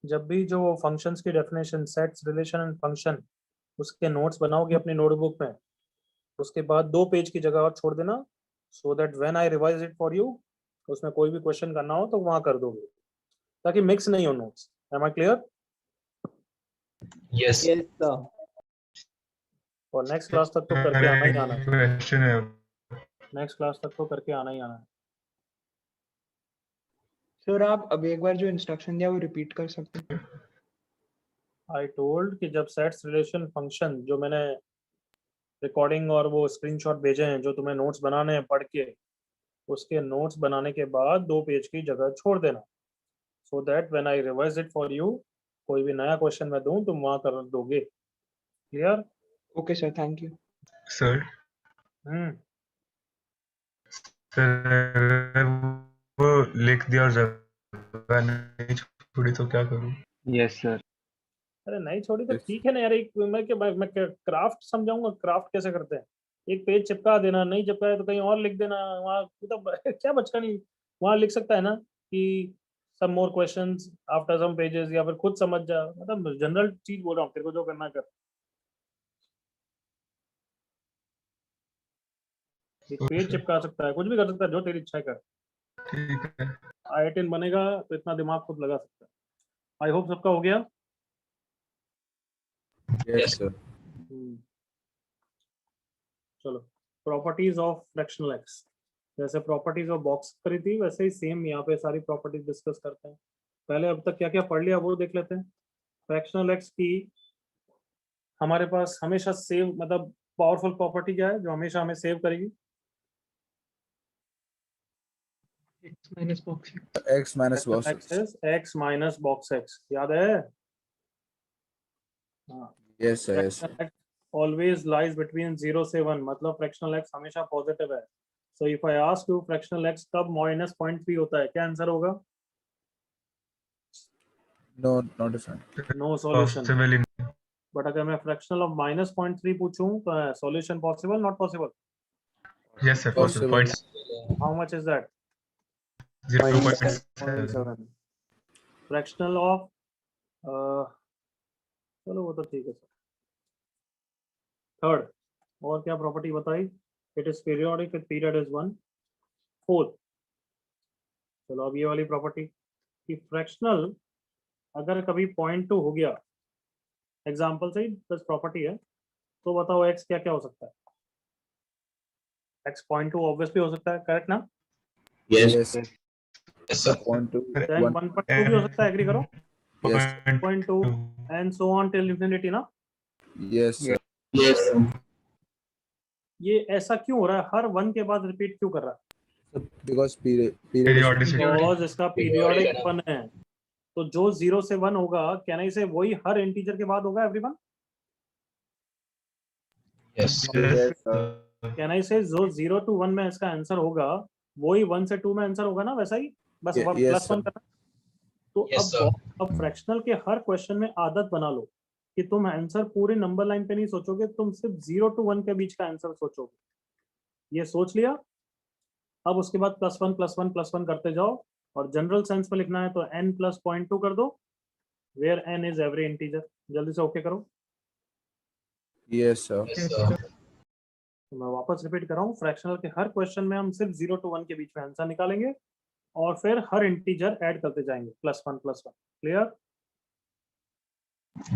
जब भी जो फंक्शंस की definition, sets, relation and function, उसके नोट्स बनाओगे अपनी नोटबुक में, उसके बाद 2 पेज की जगह और छोड़ देना, so that when I revise it for you, उसमें कोई भी क्वेश्चन करना हो तो वहां कर दोगे, ताकि मिक्स नहीं हो notes. Am I clear? Yes. Yes, sir. और नेक्स्ट क्लास तक तो करके आना ही आना है। Question है. नेक्स्ट क्लास तक तो करके आना ही आना है। सर आप अभी एक बार जो इंस्ट्रक्शन दिया वो रिपीट कर सकते हैं? आई टोल्ड कि जब सेट्स, रिलेशन, फंक्शन, जो मैंने रिकॉर्डिंग और वो स्क्रीनशॉट भेजे हैं जो तुम्हें नोट्स बनाने हैं पढ़ के, उसके नोट्स बनाने के बाद 2 पेज की जगह छोड़ देना, so that when I revise it for you, कोई भी नया क्वेश्चन मैं दूं तुम वहां कर दोगे। Clear? Okay sir, thank you. Sir. Sir वो लिख दिया और जगह नहीं छोड़ी तो क्या करूं? Yes, sir. अरे नहीं छोड़ी तो Yes. ठीक है ना यार, एक मैं क्राफ्ट समझाऊंगा, क्राफ्ट कैसे करते हैं। एक पेज चिपका देना, नहीं चिपकाए तो कहीं और लिख देना वहाँ, मतलब क्या बचका नहीं वहाँ लिख सकता है ना कि some more questions after some pages, या फिर खुद समझ जा, मतलब जनरल चीज बोल रहा हूँ, तेरे को जो करना है कर। एक पेज चिपका सकता है, कुछ भी कर सकता है, जो तेरी इच्छा है कर। ठीक है। IITian बनेगा तो इतना दिमाग खुद लगा सकता है। आई होप सबका हो गया। Yes, sir. चलो, प्रॉपर्टीज ऑफ फ्रैक्शनल एक्स। जैसे प्रॉपर्टीज ऑफ बॉक्स करी थी वैसे ही सेम यहाँ पे सारी प्रॉपर्टीज डिस्कस करते हैं। पहले अब तक क्या क्या पढ़ लिया वो देख लेते हैं। फ्रैक्शनल एक्स की हमारे पास हमेशा सेव, मतलब पावरफुल प्रॉपर्टी क्या है जो हमेशा हमें सेव करेगी? X minus box. X minus box x X. is x minus box x, याद है? हाँ, Yes, sir. Yes, sir. Fractional x always lies between 0 से 1, मतलब फ्रैक्शनल एक्स हमेशा पॉजिटिव है। So if I ask you fractional x कब minus 0.3 होता है, क्या आंसर होगा? No, not different. No solution. Possibly but अगर मैं फ्रैक्शनल ऑफ माइनस 0.3 पूछूं तो solution possible, not possible? yes sir, possible. Possible. Points how much is that? 0.7. 0.7 fractional of, चलो वो तो ठीक है सर। थर्ड, और क्या प्रॉपर्टी बताई? It is periodic with period is 1। Fourth, चलो अब ये वाली प्रॉपर्टी कि फ्रैक्शनल अगर कभी 0.2 हो गया, एग्जांपल से ही बस प्रॉपर्टी है, तो बताओ x क्या क्या हो सकता है? x 0.2 ऑब्वियसली हो सकता है, करेक्ट ना? Yes. Yes. Sir, point two. Then One. 1.2 भी हो सकता है, एग्री करो? Yes. 0.2 and so on till infinity ना। Yes, sir. Yes. ये ऐसा क्यों हो रहा है, हर 1 के बाद रिपीट क्यों कर रहा है? Because period is Periodicity. Because इसका पीरियोडिक 1 है। तो जो 0 से 1 होगा, कैन आई से वही हर इंटीजर के बाद होगा everyone? Yes. Yes, sir. Can I से जो 0 to 1 में इसका आंसर होगा वही 1 से 2 में आंसर होगा ना, वैसा ही बस Yes, प्लस sir. 1 करना। तो Yes, sir. अब फ्रैक्शनल के हर क्वेश्चन में आदत बना लो कि तुम आंसर पूरे नंबर लाइन पे नहीं सोचोगे, तुम सिर्फ 0 to 1 के बीच का आंसर सोचोगे। ये सोच लिया, अब उसके बाद प्लस वन करते जाओ, और जनरल सेंस में लिखना है तो n प्लस 0.2 कर दो, where n is every integer. जल्दी से ओके करो। Yes, sir. Yes, sir. तो मैं वापस रिपीट कर रहा हूँ, फ्रैक्शनल के हर क्वेश्चन में हम सिर्फ 0 to 1 के बीच में आंसर निकालेंगे और फिर हर इंटीजर ऐड करते जाएंगे, प्लस वन। क्लियर?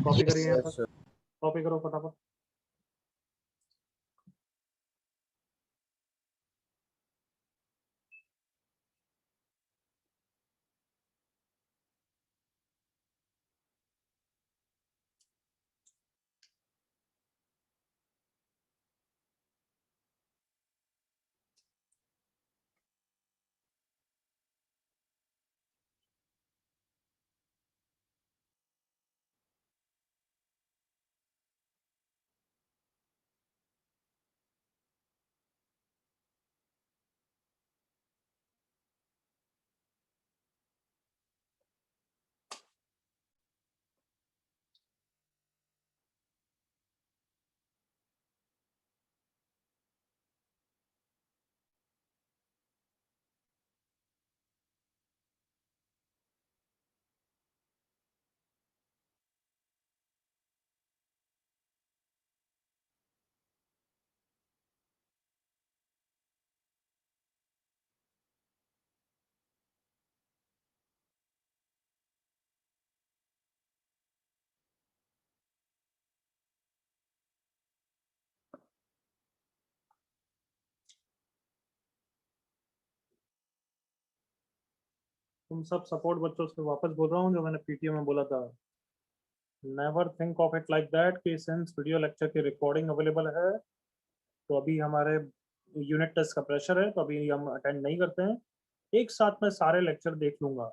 कॉपी करिए यहाँ पर, Yes, sir. कॉपी करो फटाफट। तुम सब सपोर्ट बच्चों से वापस बोल रहा हूँ जो मैंने पीटीओ में बोला था। Never think of it like that कि सिंस वीडियो लेक्चर की रिकॉर्डिंग अवेलेबल है तो अभी हमारे यूनिट टेस्ट का प्रेशर है तो अभी हम अटेंड नहीं करते हैं, एक साथ में सारे लेक्चर देख लूंगा।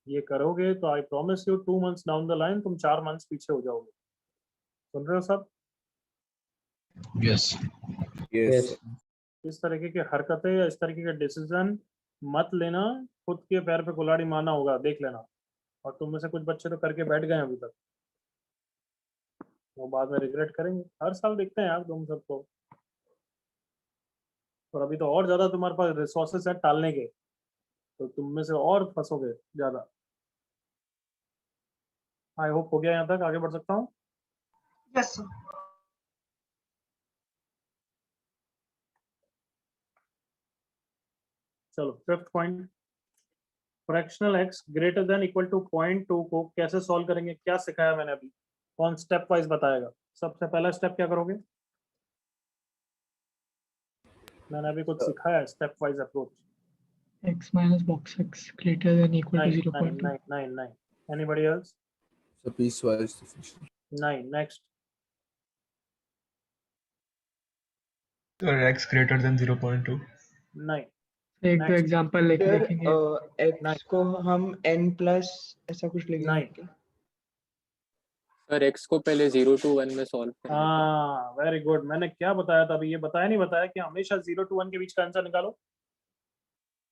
ये करोगे तो I promise you 2 months down the line तुम 4 months पीछे हो जाओगे। सुन रहे हो सब? Yes. Yes. इस तरीके की हरकतें या इस तरीके के डिसीजन मत लेना, खुद के पैर पे कुल्हाड़ी मारना होगा, देख लेना। और तुम में से कुछ बच्चे तो करके बैठ गए हैं अभी तक, वो बाद में रिग्रेट करेंगे। हर साल देखते हैं यार तुम सबको, और अभी तो और ज्यादा तुम्हारे पास रिसोर्सेस है टालने के, तो तुम में से और फंसोगे ज्यादा। आई होप हो गया, यहाँ तक आगे बढ़ सकता हूँ। Yes, sir. चलो fifth point, fractional x greater than equal to 0.2 को कैसे सॉल्व करेंगे, क्या सिखाया मैंने अभी, कौन स्टेप वाइज बताएगा। सबसे पहला स्टेप क्या करोगे, मैंने अभी कुछ सिखाया है step wise approach. X minus box X greater than equal to 0.2. नहीं, anybody else? So piecewise differential. नहीं, नेक्स्ट। तो x greater than 0.2. नहीं, एक दो Next. एग्जांपल लेके सर देखेंगे। एक्स को हम n प्लस ऐसा कुछ लिखेंगे नहीं। क्या? सर एक्स को पहले 0 to 1 में सॉल्व करेंगे। हाँ वेरी गुड। मैंने क्या बताया था अभी, ये बताया नहीं बताया कि हमेशा 0 to 1 के बीच का आंसर निकालो,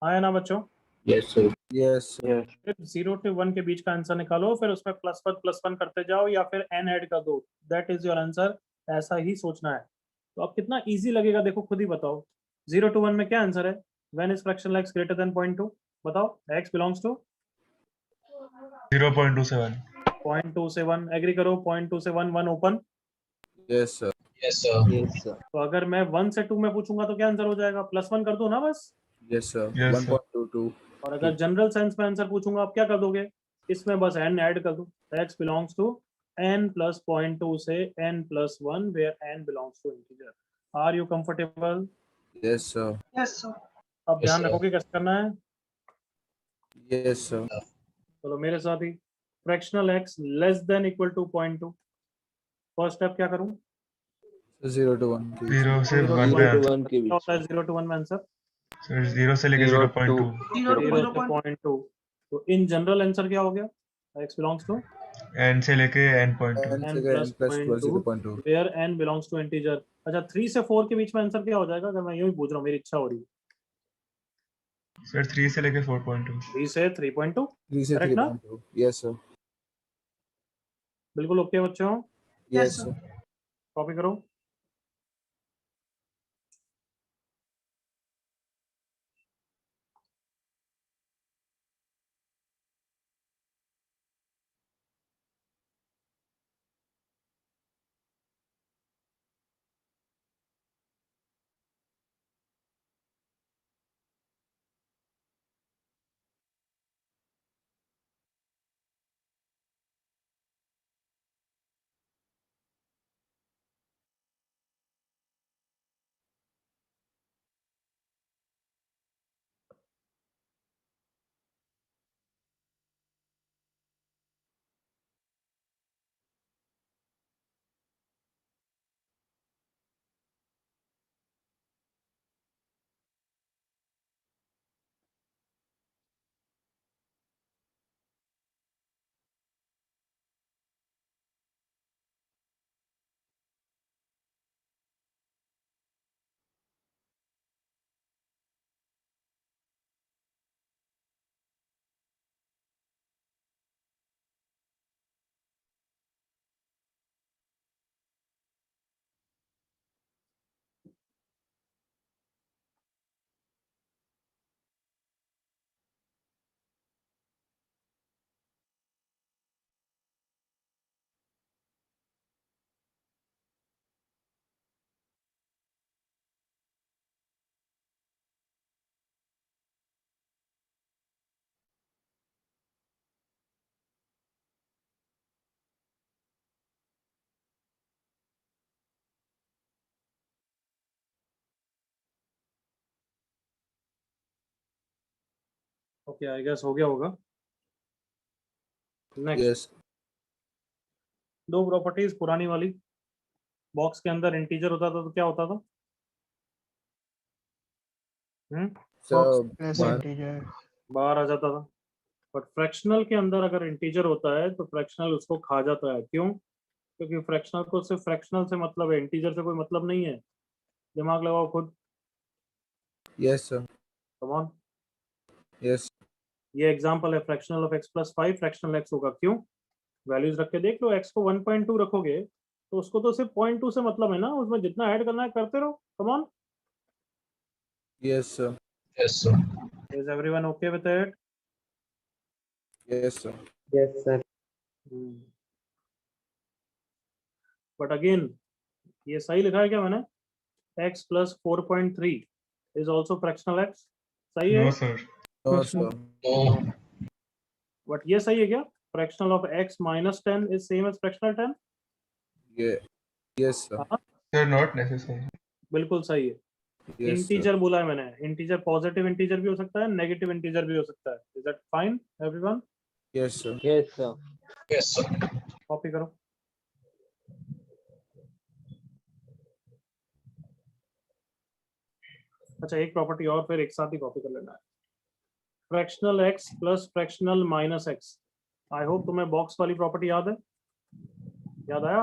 हाँ है ना बच्चों? Yes, sir. Yes, sir. Yes. फिर 0 to 1 के बीच का आंसर निकालो, फिर उसमें +1 करते जाओ या फिर n ऐड कर दो, दैट इज योर आंसर। ऐसा ही सोचना है। तो अब कितना इजी लगेगा देखो, खुद ही बताओ। 0 to 1 में क्या आंसर है, when is fractional x greater than 0.2, बताओ। x belongs to 0.27. 0.2 से 1, एग्री करो। 0.2 से 1 open. Yes, sir. Yes, sir. Yes, sir. तो अगर मैं 1 से 2 में पूछूंगा तो क्या आंसर हो जाएगा, +1 कर दो ना बस। Yes, sir. Yes, sir. 1.22. और अगर जनरल साइंस में आंसर पूछूंगा आप क्या कर दोगे, इसमें बस n ऐड कर दो। x belongs to n plus 0.2 से n plus 1 where n belongs to integer. Are you comfortable? Yes, sir. Yes, sir. अब Yes, ध्यान sir. रखोगे कैसे करना है। Yes, sir. चलो मेरे साथ ही, fractional x less than equal to 0.2, first step क्या करूं, 0 to 1. 0 से 0 to 1 0 पे to आंसर. 1 के क्या होता है बीच। 0 to 1 में आंसर? So 0 से लेके 0 0.2. 0 to 0 से 0.2. 0.2। तो इन जनरल आंसर क्या हो गया, x बिलोंग्स टू n से लेके n.2. N n से plus n plus 12 0.2 0.2. Where n belongs to integer. अच्छा 3 से 4 के बीच में आंसर क्या हो जाएगा, अगर मैं यूं ही पूछ रहा हूँ, मेरी इच्छा हो रही है। सर 3 से लेके 4.2. 3 से 3.2, 3 से Correct ना? 3.2. Yes, sir. बिल्कुल ओके बच्चों, Yes, sir. sir. कॉपी करो। ओके आई गेस हो गया होगा। Next, Yes. दो प्रॉपर्टीज पुरानी वाली, बॉक्स के अंदर इंटीजर होता था तो क्या होता था, So प्लस 1. इंटीजर। बाहर आ जाता था। बट फ्रैक्शनल के अंदर अगर इंटीजर होता है तो फ्रैक्शनल उसको खा जाता है। क्यों? क्योंकि फ्रैक्शनल को सिर्फ फ्रैक्शनल से मतलब है, इंटीजर से कोई मतलब नहीं है। दिमाग लगाओ खुद। Yes, sir. Come on, Yes. ये एग्जांपल है fractional of x plus 5, fractional x होगा, क्यों? वैल्यूज रख के देख लो, x को 1.2 रखोगे तो उसको तो सिर्फ 0.2 से मतलब है ना, उसमें जितना ऐड करना है करते रहो, कम on. Yes, sir. Yes, sir. Is everyone okay with it? Yes, sir. Yes, sir. But again ये सही लिखा है क्या मैंने? x plus 4.3 is also fractional x, सही है? No, sir. No, Yes, sir. sir. No. But ये सही है क्या? Fractional of x minus 10 is same as fractional 10? Yeah. Yes, sir. हाँ, Sir, not necessary. बिल्कुल सही है। Yes, sir. इंटीजर बोला है मैंने, इंटीजर पॉजिटिव इंटीजर भी हो सकता है, नेगेटिव इंटीजर भी हो सकता है। Is that fine everyone? Yes, sir. Yes, sir. Yes, sir. Copy करो। अच्छा, एक प्रॉपर्टी और फिर एक साथ ही कॉपी कर लेना है। Fractional x plus fractional minus x, I hope तुम्हें बॉक्स वाली प्रॉपर्टी याद है, याद आया?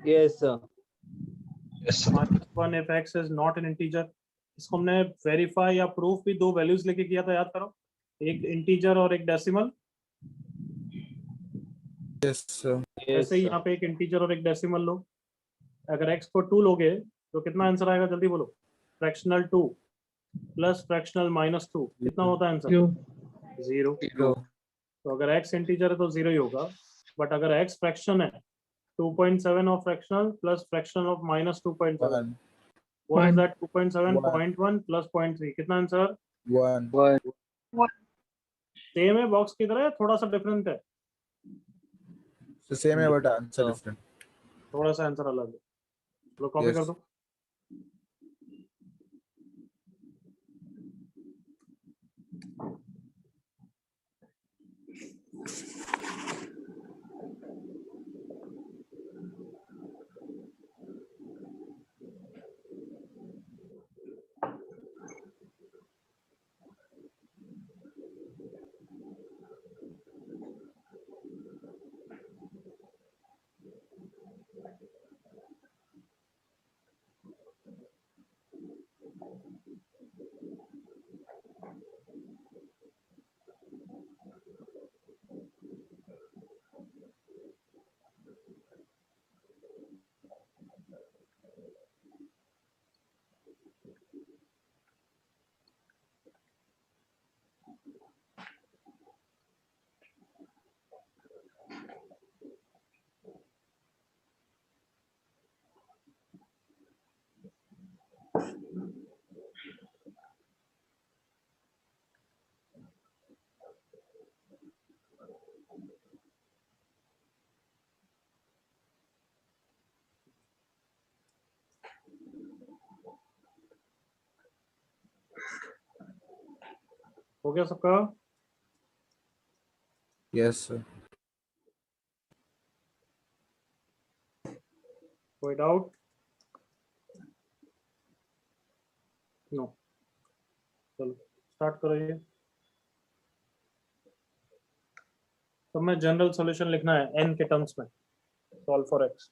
Yes, sir. Yes, sir. -1 if x is not an integer, इसको हमने वेरीफाई या प्रूफ भी दो वैल्यूज लेके किया था, याद करो, एक इंटीजर और एक डेसिमल। Yes, sir. Yes, ऐसे ही sir. यहाँ पे एक इंटीजर और एक डेसिमल लो, अगर x को 2 लोगे तो कितना आंसर आएगा, जल्दी बोलो। फ्रैक्शनल 2 प्लस फ्रैक्शनल -2 कितना होता है आंसर? 0। 0. तो अगर x इंटीजर है तो 0 ही होगा, बट अगर x फ्रैक्शन है 2.7 of fractional plus fraction of -2.7, 1. What is One. That? 2.7 One. 0.1 plus 0.3 कितना आंसर? 1. सेम है बॉक्स की तरह, थोड़ा सा डिफरेंट है, So same but answer Oh. different. थोड़ा सा आंसर अलग है। चलो कॉपी Yes. कर दो। हो गया सबका? Yes, sir. कोई डाउट? नो। चलो स्टार्ट करो। ये तो मैं जनरल सॉल्यूशन लिखना है n के टर्म्स में, सॉल्व फॉर x।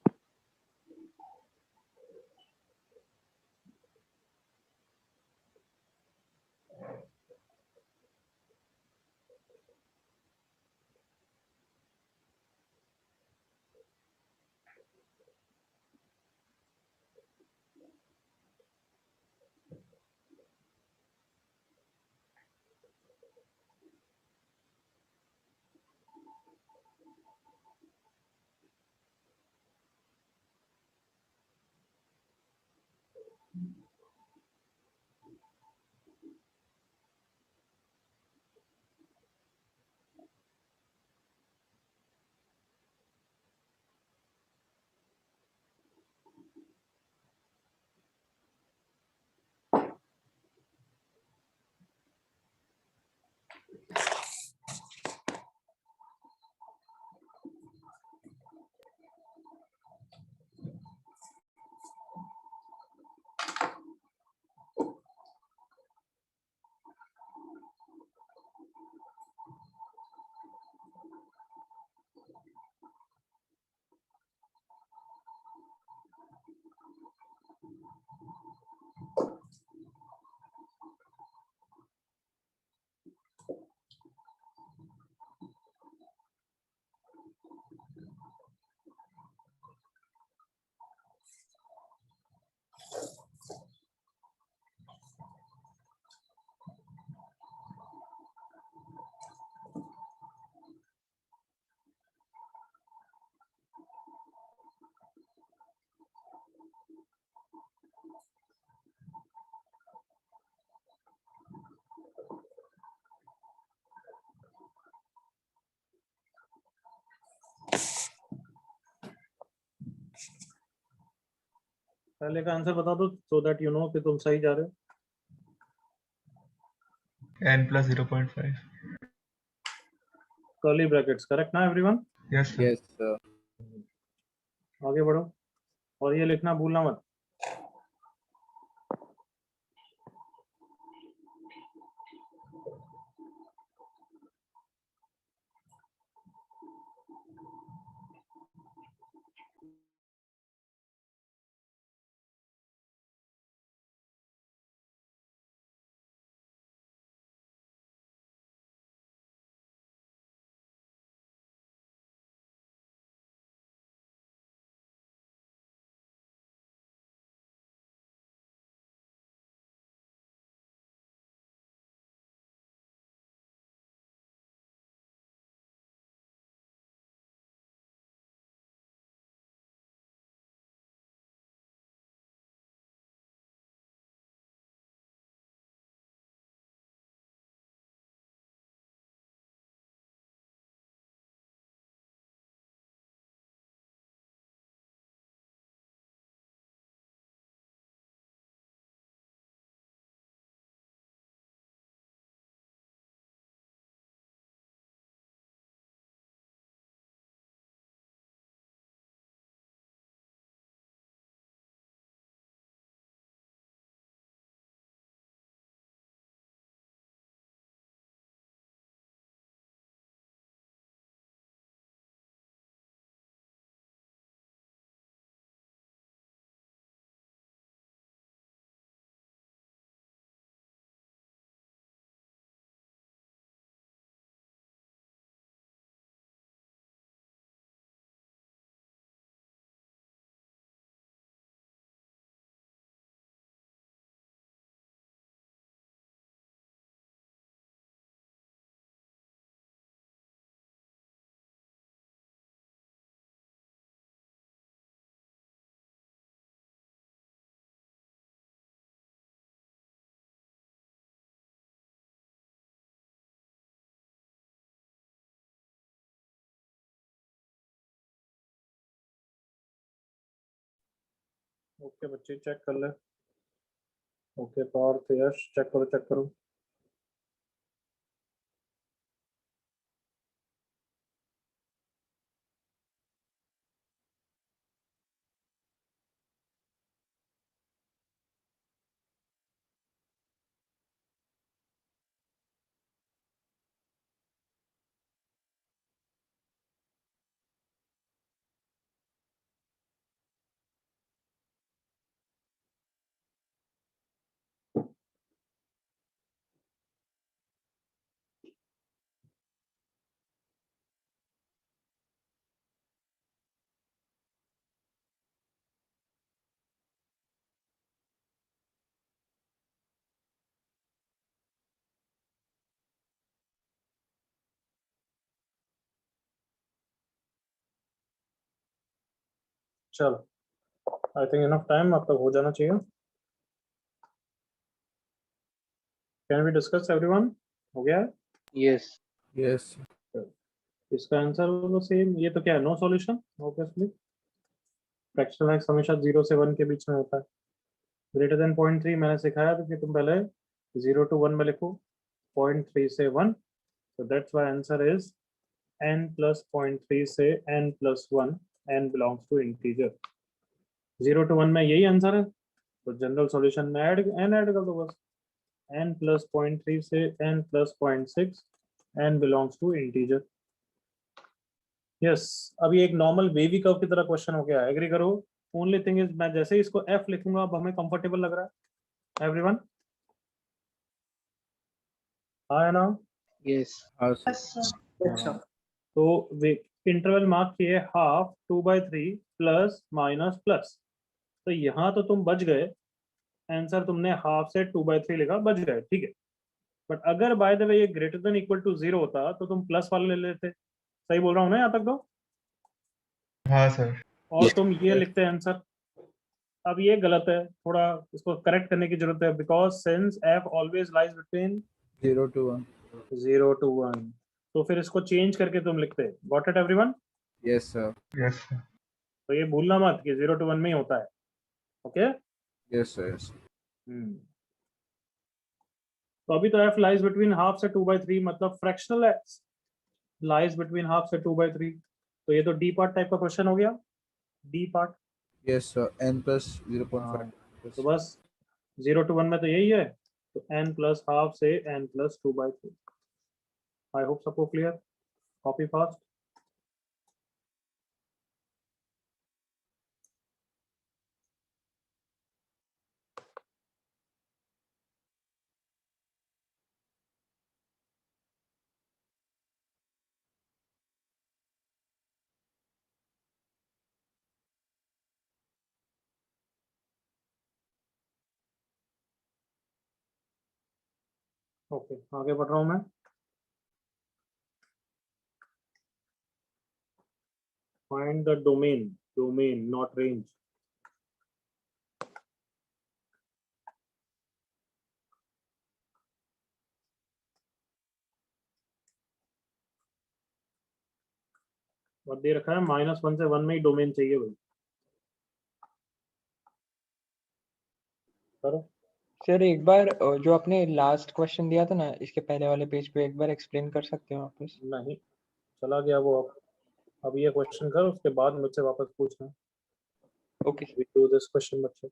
पहले का आंसर बता दो सो दैट यू नो कि तुम सही जा रहे हो। n plus 0.5. Curly brackets correct ना everyone? Yes, sir. Yes, sir. आगे बढ़ो और ये लिखना भूलना मत। ओके बच्चे चेक कर ले। ओके पार्थ यश चेक करो। चलो आई थिंक इनफ टाइम अब तक हो जाना चाहिए। Can we discuss everyone? हो गया है? Yes. Yes. इसका आंसर तो सेम। ये तो क्या है, no solution obviously. Fractional x हमेशा 0 से 1 के बीच में होता है। ग्रेटर देन 0.3 मैंने सिखाया था कि तुम पहले 0 to 1 में लिखो, 0.3 से 1, so that's why answer is n plus 0.3 से n plus 1, n belongs to integer। 0 to 1 में यही आंसर है, तो जनरल सॉल्यूशन में n ऐड कर दो बस। n plus 0.3 से n plus 0.6, n belongs to integer। Yes अभी एक नॉर्मल वेवी कर्व की तरह क्वेश्चन हो गया, एग्री करो। ओनली थिंग इज मैं जैसे ही इसको f लिखूंगा अब हमें कंफर्टेबल लग रहा है एवरीवन? हाँ ना? Yes. Also. Yes, sir. हाँ। तो इंटरवल मार्क किए हाफ 2/3 प्लस माइनस प्लस, तो यहाँ तो तुम बच गए, आंसर तुमने हाफ से 2/3 लिखा, बच गए, ठीक है। बट अगर बाय द वे ये ग्रेटर देन इक्वल टू 0 होता तो तुम प्लस वाला ले लेते। सही बोल रहा हूँ ना यहाँ तक तो? हाँ सर। और तुम ये लिखते आंसर। अब ये गलत है, थोड़ा इसको करेक्ट करने की जरूरत है, because since f always lies between 0 to 1. 0 to 1, तो फिर इसको चेंज करके तुम लिखते। Got it everyone? Yes, sir. Yes, sir. तो ये भूलना मत कि 0 to 1 में ही होता है। Okay Yes, sir. Yes. तो अभी तो f लाइज बिटवीन हाफ से 2/3, मतलब fractional x lies between half से 2/3, तो ये तो डी पार्ट टाइप का क्वेश्चन हो गया, D part. Yes, sir. N plus 0.5. हाँ, तो बस 0 to 1 में तो यही है, तो n प्लस हाफ से n प्लस 2/3। आई होप सबको क्लियर, कॉपी फास्ट। ओके, आगे बढ़ रहा हूं मैं। Find the domain, domain not range. और दे रखा है -1 से 1 में ही डोमेन चाहिए भाई। करो। सर एक बार जो आपने लास्ट क्वेश्चन दिया था ना इसके पहले वाले पेज पे, एक बार एक्सप्लेन कर सकते हो वापस? नहीं, चला गया वो। अब ये क्वेश्चन कर, उसके बाद मुझसे वापस पूछना। Okay We do this question बच्चे।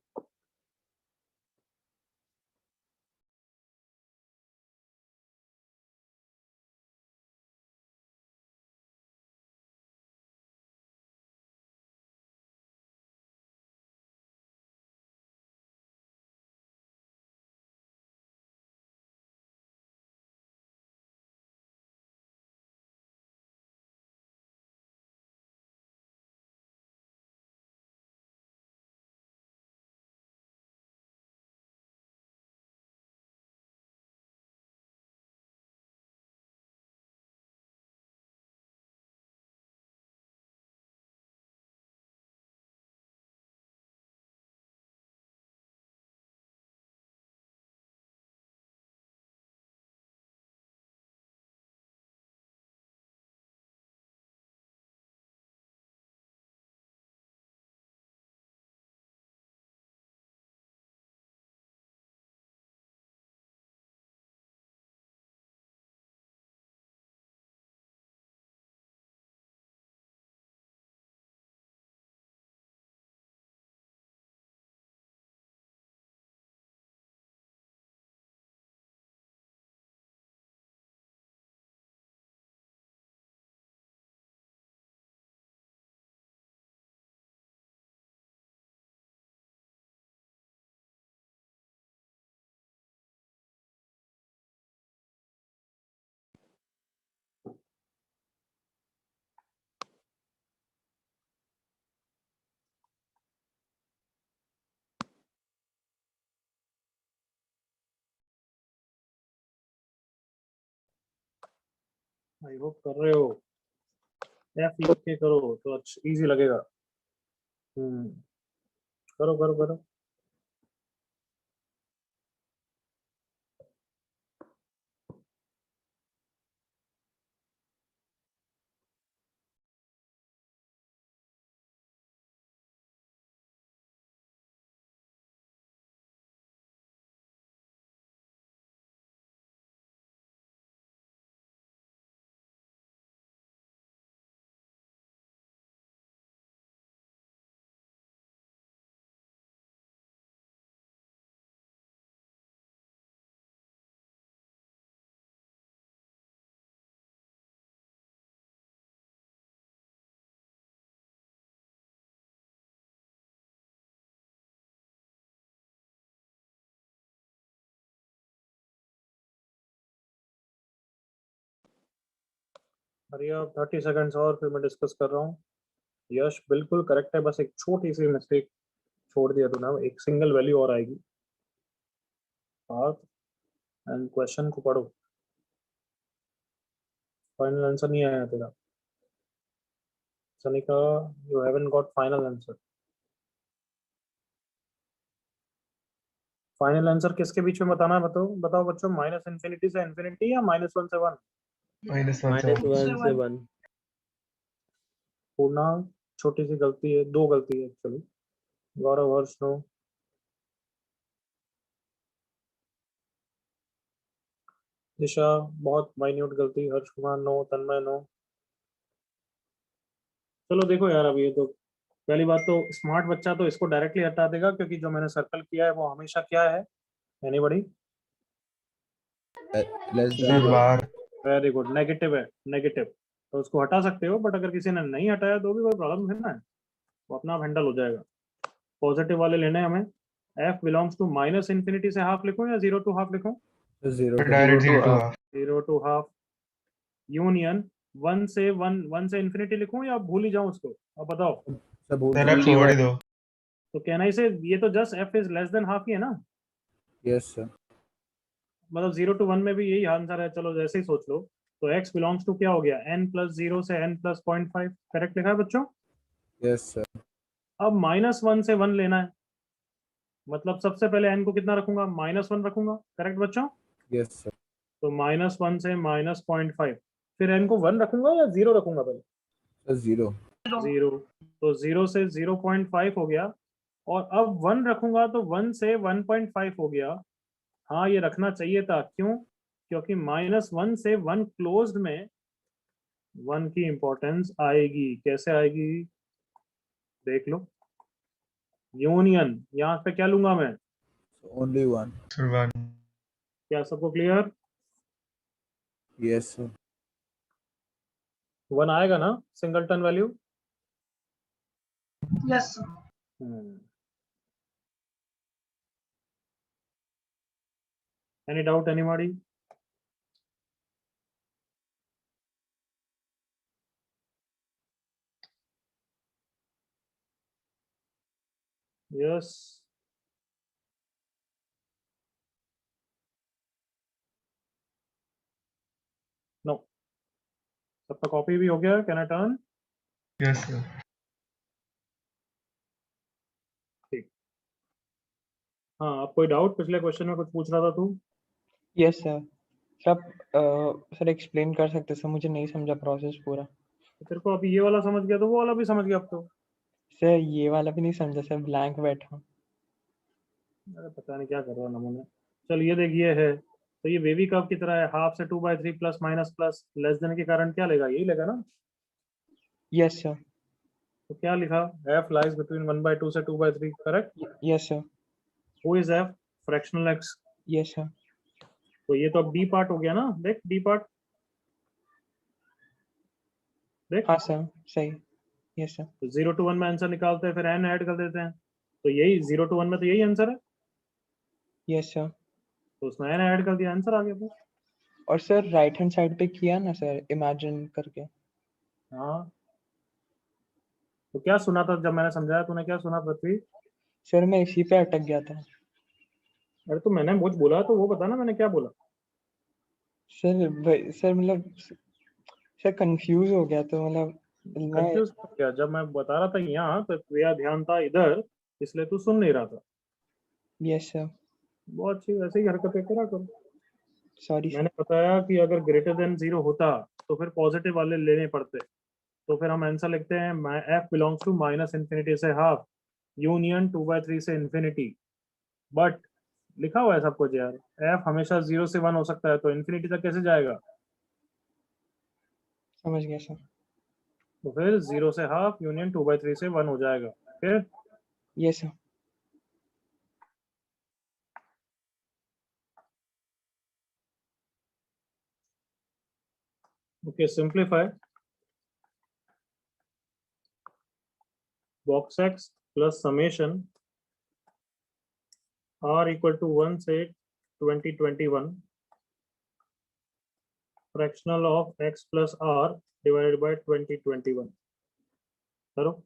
आई होप कर रहे हो। एफ लिख के करो तो अच्छा इजी लगेगा। करो करो करो। अरे अब 30 सेकंड्स और, फिर मैं डिस्कस कर रहा हूँ। यश बिल्कुल करेक्ट है, बस एक छोटी सी मिस्टेक छोड़ दिया तूने, एक सिंगल वैल्यू और आएगी। एंड क्वेश्चन को पढ़ो, फाइनल आंसर नहीं आया तेरा। Sanika, you haven't got final answer. Final answer किसके बीच में बताना है, बताओ बताओ बच्चों। -∞ से इंफिनिटी या -1 से 1? -1 से -1 से 1। पूर्णा, छोटी सी गलती है, दो गलती है एक्चुअली। गौरव, हर्ष, नो। दिशा बहुत माइन्यूट गलती, हर्ष कुमार नो, तन्मय नो। चलो देखो यार, अब ये तो पहली बात तो स्मार्ट बच्चा तो इसको डायरेक्टली हटा देगा, क्योंकि जो मैंने सर्कल किया है वो हमेशा क्या है, एनीबॉडी? लेस फिर देन बाहर वेरी गुड, नेगेटिव है, नेगेटिव। तो उसको हटा सकते हो, बट अगर किसी ने नहीं हटाया तो भी कोई प्रॉब्लम है ना, वो अपना आप हैंडल हो जाएगा। पॉजिटिव वाले लेने हैं हमें। F belongs to minus infinity से हाफ लिखूं या 0 टू हाफ लिखूं? 0 to direct Zero to 0 to half. Half. 0 to half. Union 1 से इन्फिनिटी लिखूं या भूल ही जाऊं उसको? अब बताओ। सब भूल सर आप जाओ। छोड़ ही दो। तो कहना ही से ये तो just F is less than half ही है ना, यस सर। मतलब 0 to 1 में भी यही आंसर है। चलो जैसे ही सोच लो। तो x बिलोंग्स टू क्या हो गया, n प्लस 0 से n प्लस 0.5, करेक्ट लिखा है बच्चों? Yes sir. अब -1 से 1 लेना है, मतलब सबसे पहले n को कितना रखूंगा, -1 रखूंगा, करेक्ट बच्चों? Yes sir. तो -1 से -0.5, फिर n को 1 रखूंगा या 0 रखूंगा पहले? सर 0। 0। तो 0 से 0.5 हो गया, और अब 1 रखूंगा तो 1 से 1.5 हो गया। हाँ ये रखना चाहिए था, क्यों? क्योंकि -1 से 1 क्लोज्ड में 1 की इंपॉर्टेंस आएगी। कैसे आएगी देख लो। यूनियन, यहाँ पे क्या लूंगा मैं? ओनली 1। सर 1। क्या सबको क्लियर? Yes sir. 1 आएगा ना singleton value? Yes, sir. Any doubt anybody? Yes. No. सबका कॉपी भी हो गया, can I turn? Yes sir. ठीक। हाँ, अब कोई डाउट? पिछले क्वेश्चन में कुछ पूछ रहा था तू। Yes sir. सर एक्सप्लेन कर सकते सर, मुझे नहीं समझा प्रोसेस पूरा। तो तेरे को अभी ये वाला समझ गया तो वो वाला भी समझ गया अब तो। सर ये वाला भी नहीं समझा सर, ब्लैंक बैठा हूँ। अरे पता नहीं क्या कर रहा नमूने। चल ये देख, ये है तो ये वेवी कर्व की तरह है, हाफ से 2/3 plus minus plus less than के कारण क्या लेगा, यही लेगा ना? Yes sir. तो क्या लिखा, f लाइज बिटवीन 1/2 से 2/3, correct? Yes sir. Who is f? Fractional x। Yes sir. तो ये तो अब डी पार्ट हो गया ना, देख डी पार्ट देख। हाँ सर सही। Yes sir. तो 0 to 1 में आंसर निकालते हैं, फिर n ऐड कर देते हैं, तो यही 0 to 1 में तो यही आंसर है, यस सर। तो उसमें n ऐड कर दिया, आंसर आ गया फिर। और सर राइट हैंड साइड पे किया ना सर, इमेजिन करके। हाँ, तो क्या सुना था जब मैंने समझाया, तूने क्या सुना पृथ्वी? सर मैं इसी पे अटक गया था। अरे तो मैंने कुछ बोला तो वो बता ना, मैंने क्या बोला? सर मतलब सर कंफ्यूज हो गया, तो मतलब मैं। कंफ्यूज क्या, जब मैं बता रहा था यहाँ तो तेरा ध्यान था इधर, इसलिए तू सुन नहीं रहा था। Yes sir. बहुत अच्छी, वैसे ही हरकतें करा करो। Sorry sir. मैंने बताया कि अगर ग्रेटर देन 0 होता तो फिर पॉजिटिव वाले लेने पड़ते, तो फिर हम आंसर लिखते हैं f belongs to minus infinity से हाफ यूनियन 2/3 से इन्फिनिटी। बट लिखा हुआ है सब कुछ यार, f हमेशा 0 से 1 हो सकता है, तो इन्फिनिटी तक कैसे जाएगा? समझ गया सर। तो फिर 0 से हाफ यूनियन 2/3 से 1 हो जाएगा। फिर yes sir. Okay, simplify. Box x plus summation r equal to 1 से 2021 fractional of x plus r divided by 2021 करो।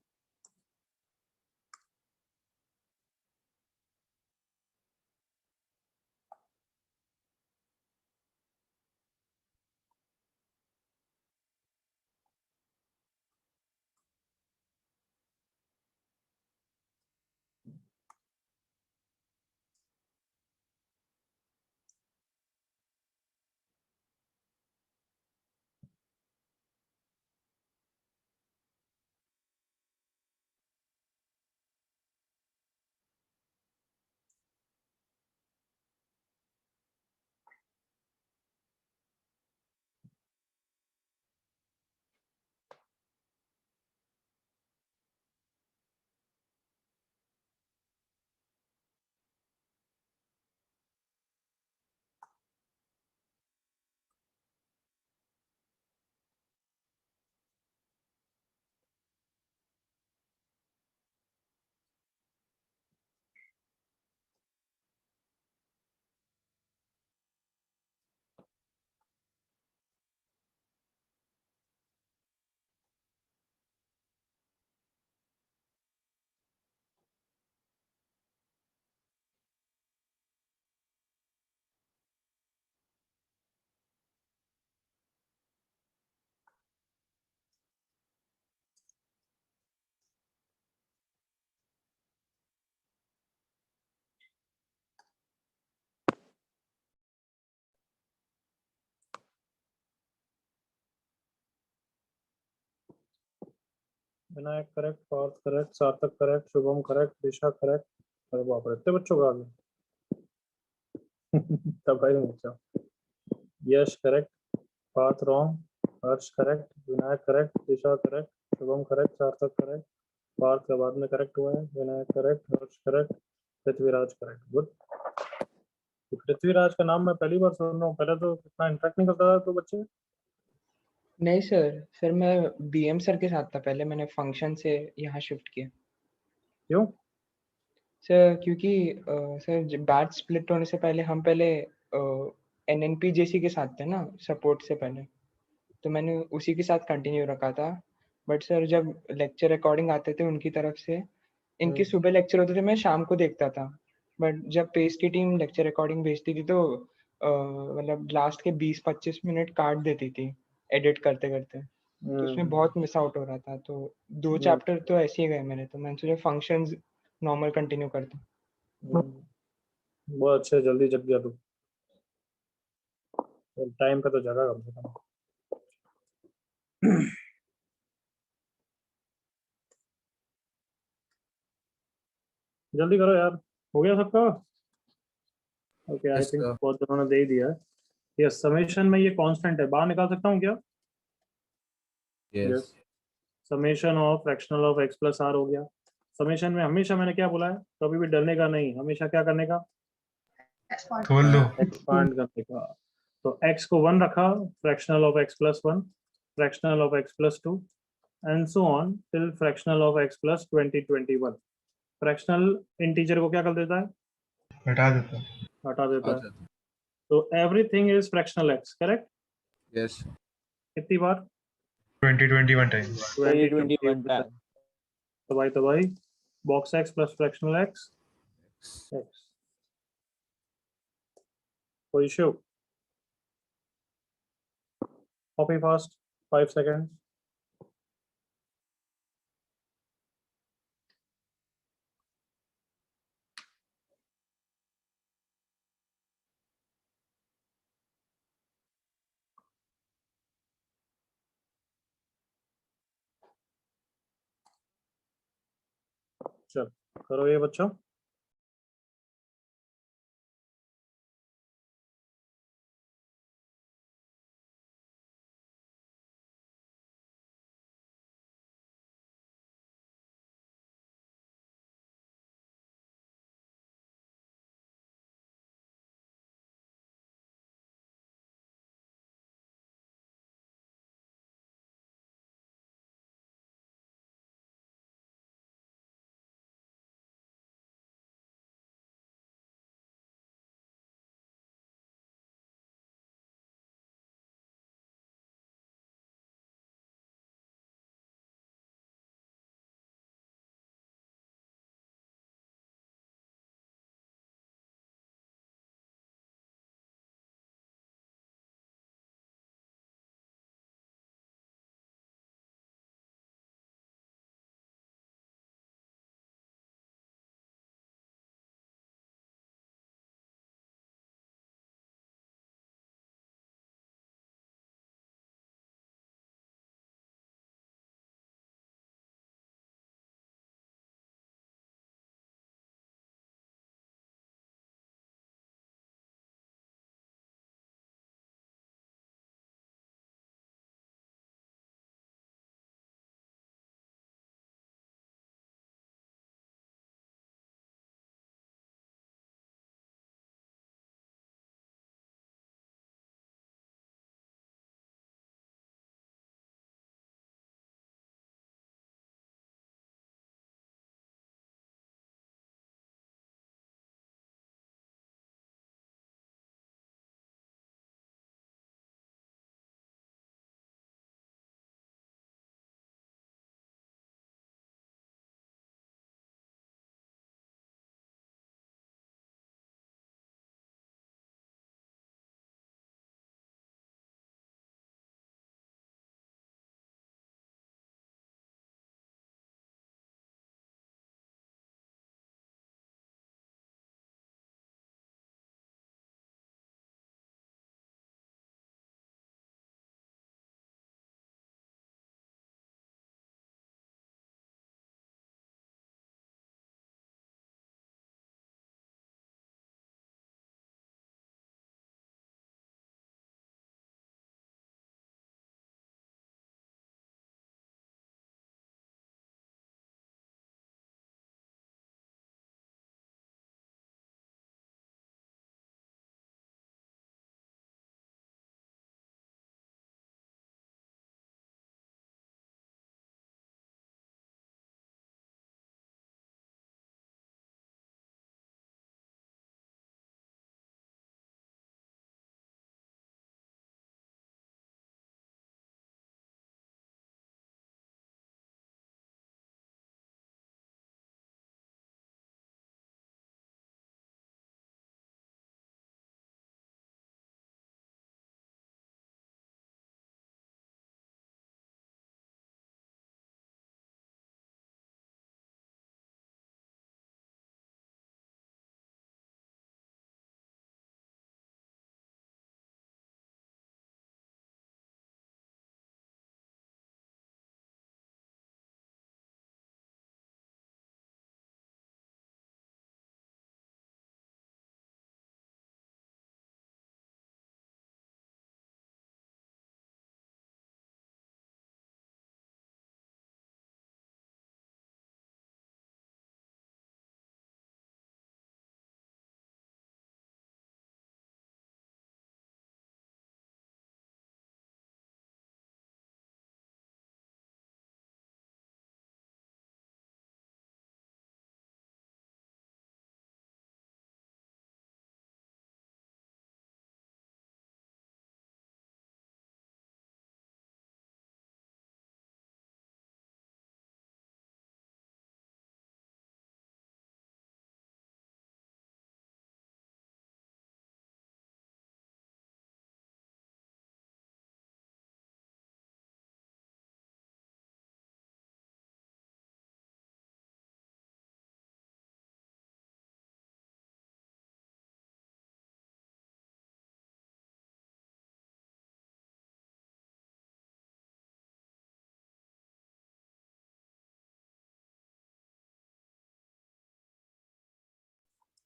Vinayak correct, Parth correct, Sarthak correct, Shubham correct, Disha correct. अरे बाप रे, इतने बच्चों का आ गया। तब भाई बच्चा। Yash correct, Parth wrong, Harsh correct, Vinayak correct, Disha correct, Shubham correct, Sarthak correct, Parth का बाद में करेक्ट हुआ है, Vinayak correct, Harsh correct, Prithviraj correct. Good. Prithviraj का नाम मैं पहली बार सुन रहा हूँ, पहले तो इतना इंटरेक्ट नहीं करता था तो बच्चे। नहीं सर मैं बीएम सर के साथ था पहले, मैंने फंक्शन से यहाँ शिफ्ट किया क्यों? सर, क्योंकि सर बैच स्प्लिट होने से पहले हम पहले एनएनपी जेसी के साथ थे ना, सपोर्ट से पहले, तो मैंने उसी के साथ कंटिन्यू रखा था। बट सर जब लेक्चर रिकॉर्डिंग आते थे उनकी तरफ से, इनके सुबह लेक्चर होते थे, मैं शाम को देखता था। बट जब पेस की टीम लेक्चर रिकॉर्डिंग भेजती थी तो मतलब लास्ट के 20-25 मिनट काट देती थी एडिट करते करते, तो उसमें बहुत मिस आउट हो रहा था। तो 2 चैप्टर तो ऐसे ही गए मेरे, तो मैंने सोचा फंक्शंस नॉर्मल कंटिन्यू करता। बहुत अच्छे, जल्दी जग गया तू, टाइम पे तो जगा कम से कम। जल्दी करो यार, हो गया सबका? ओके, आई Yes, थिंक sir. बहुत जनों ने दे ही दिया है। ये समेशन में ये कांस्टेंट है, बाहर निकाल सकता हूँ क्या? Yes. Summation of fractional of x plus r हो गया। समेशन में हमेशा मैंने क्या बोला है, कभी भी डरने का नहीं, हमेशा क्या करने का, expand, खोल दो। एक्सपांड करने का। तो x को 1 रखा, fractional of x plus 1, fractional of x plus 2 and so on till fractional of x plus 2021। Fractional integer को क्या कर देता है? हटा देता हूँ। हटा देता है। Acha. तो everything is fractional x, correct? Yes. कितनी बार? 2021 टाइम्स। 2021 टाइम। तो भाई box x plus fractional x, कोई इशू? Copy fast, 5 second. चल करो ये बच्चों।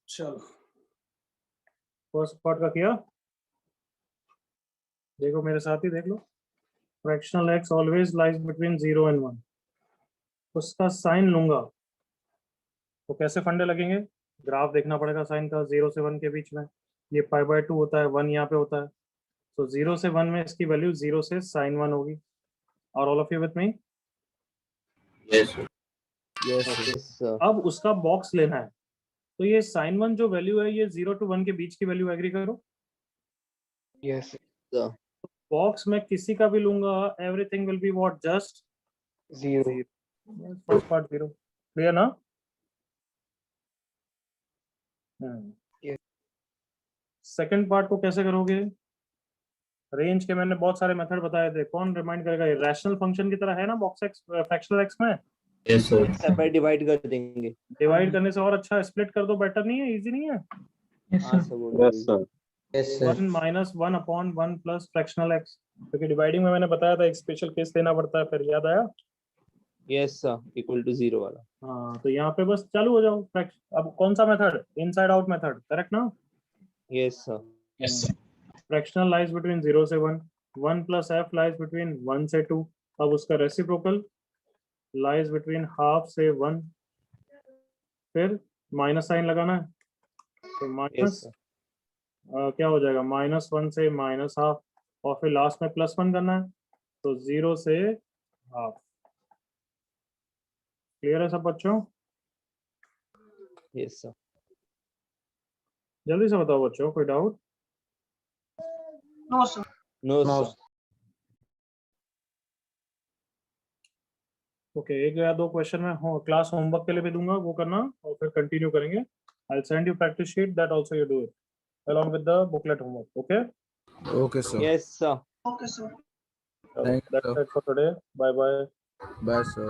चलो फर्स्ट पार्ट का किया, देखो मेरे साथ ही देख लो। Fractional x always lies between 0 and 1, उसका साइन लूंगा तो कैसे फंडे लगेंगे, ग्राफ देखना पड़ेगा साइन का 0 से 1 के बीच में, ये π/2 होता है, 1 यहाँ पे होता है, तो 0 से 1 में इसकी वैल्यू 0 से sin 1 होगी। और all of you with me? Yes, sir. Yes, sir. Yes, sir. अब उसका बॉक्स लेना है, तो ये sin 1 जो वैल्यू है ये 0 to 1 के बीच की वैल्यू एग्री करो। Yes Sir. बॉक्स में किसी का भी लूंगा, everything will be what, just 0 first part 0, clear ना? Yes. सेकंड पार्ट को कैसे करोगे? रेंज के मैंने बहुत सारे मेथड बताए थे, कौन रिमाइंड करेगा? ये रैशनल फंक्शन की तरह है ना बॉक्स एक्स फ्रैक्शनल एक्स में, Yes, sir. सेपरेट डिवाइड कर देंगे। डिवाइड करने से और अच्छा, स्प्लिट कर दो, बेटर नहीं है, इजी नहीं है? Yes, हाँ sir. सर बोल रहे हैं। Yes 1 minus 1 upon 1 plus fractional x, क्योंकि डिवाइडिंग में मैंने बताया था एक स्पेशल केस लेना पड़ता है, फिर याद आया? यस सर, इक्वल टू 0 वाला। हाँ, तो यहाँ पे बस चालू हो जाओ। अब कौन सा method? Inside out method, correct ना? Yes sir. Yes, sir. Fractional lies between 0 से 1, 1 plus f लाइज बिटवीन 1 से 2, अब उसका रेसिप्रोकल लाइज बिटवीन हाफ से 1, फिर माइनस साइन लगाना है, तो यस माइनस सर। क्या हो जाएगा, -1 से -हाफ, और फिर लास्ट में +1 करना है, तो 0 से हाफ। क्लियर है सब बच्चों? Yes sir. जल्दी से बताओ बच्चों, कोई doubt? No sir. No sir. Okay, एक या दो क्वेश्चन में हो क्लास होमवर्क के लिए भी दूंगा, वो करना और फिर कंटिन्यू करेंगे। I will send you practice sheet, that also you do it along with the booklet homework, okay? Okay, sir. Yes sir. Okay sir. Thank you, That's sir. it for today. Bye bye. Bye, sir.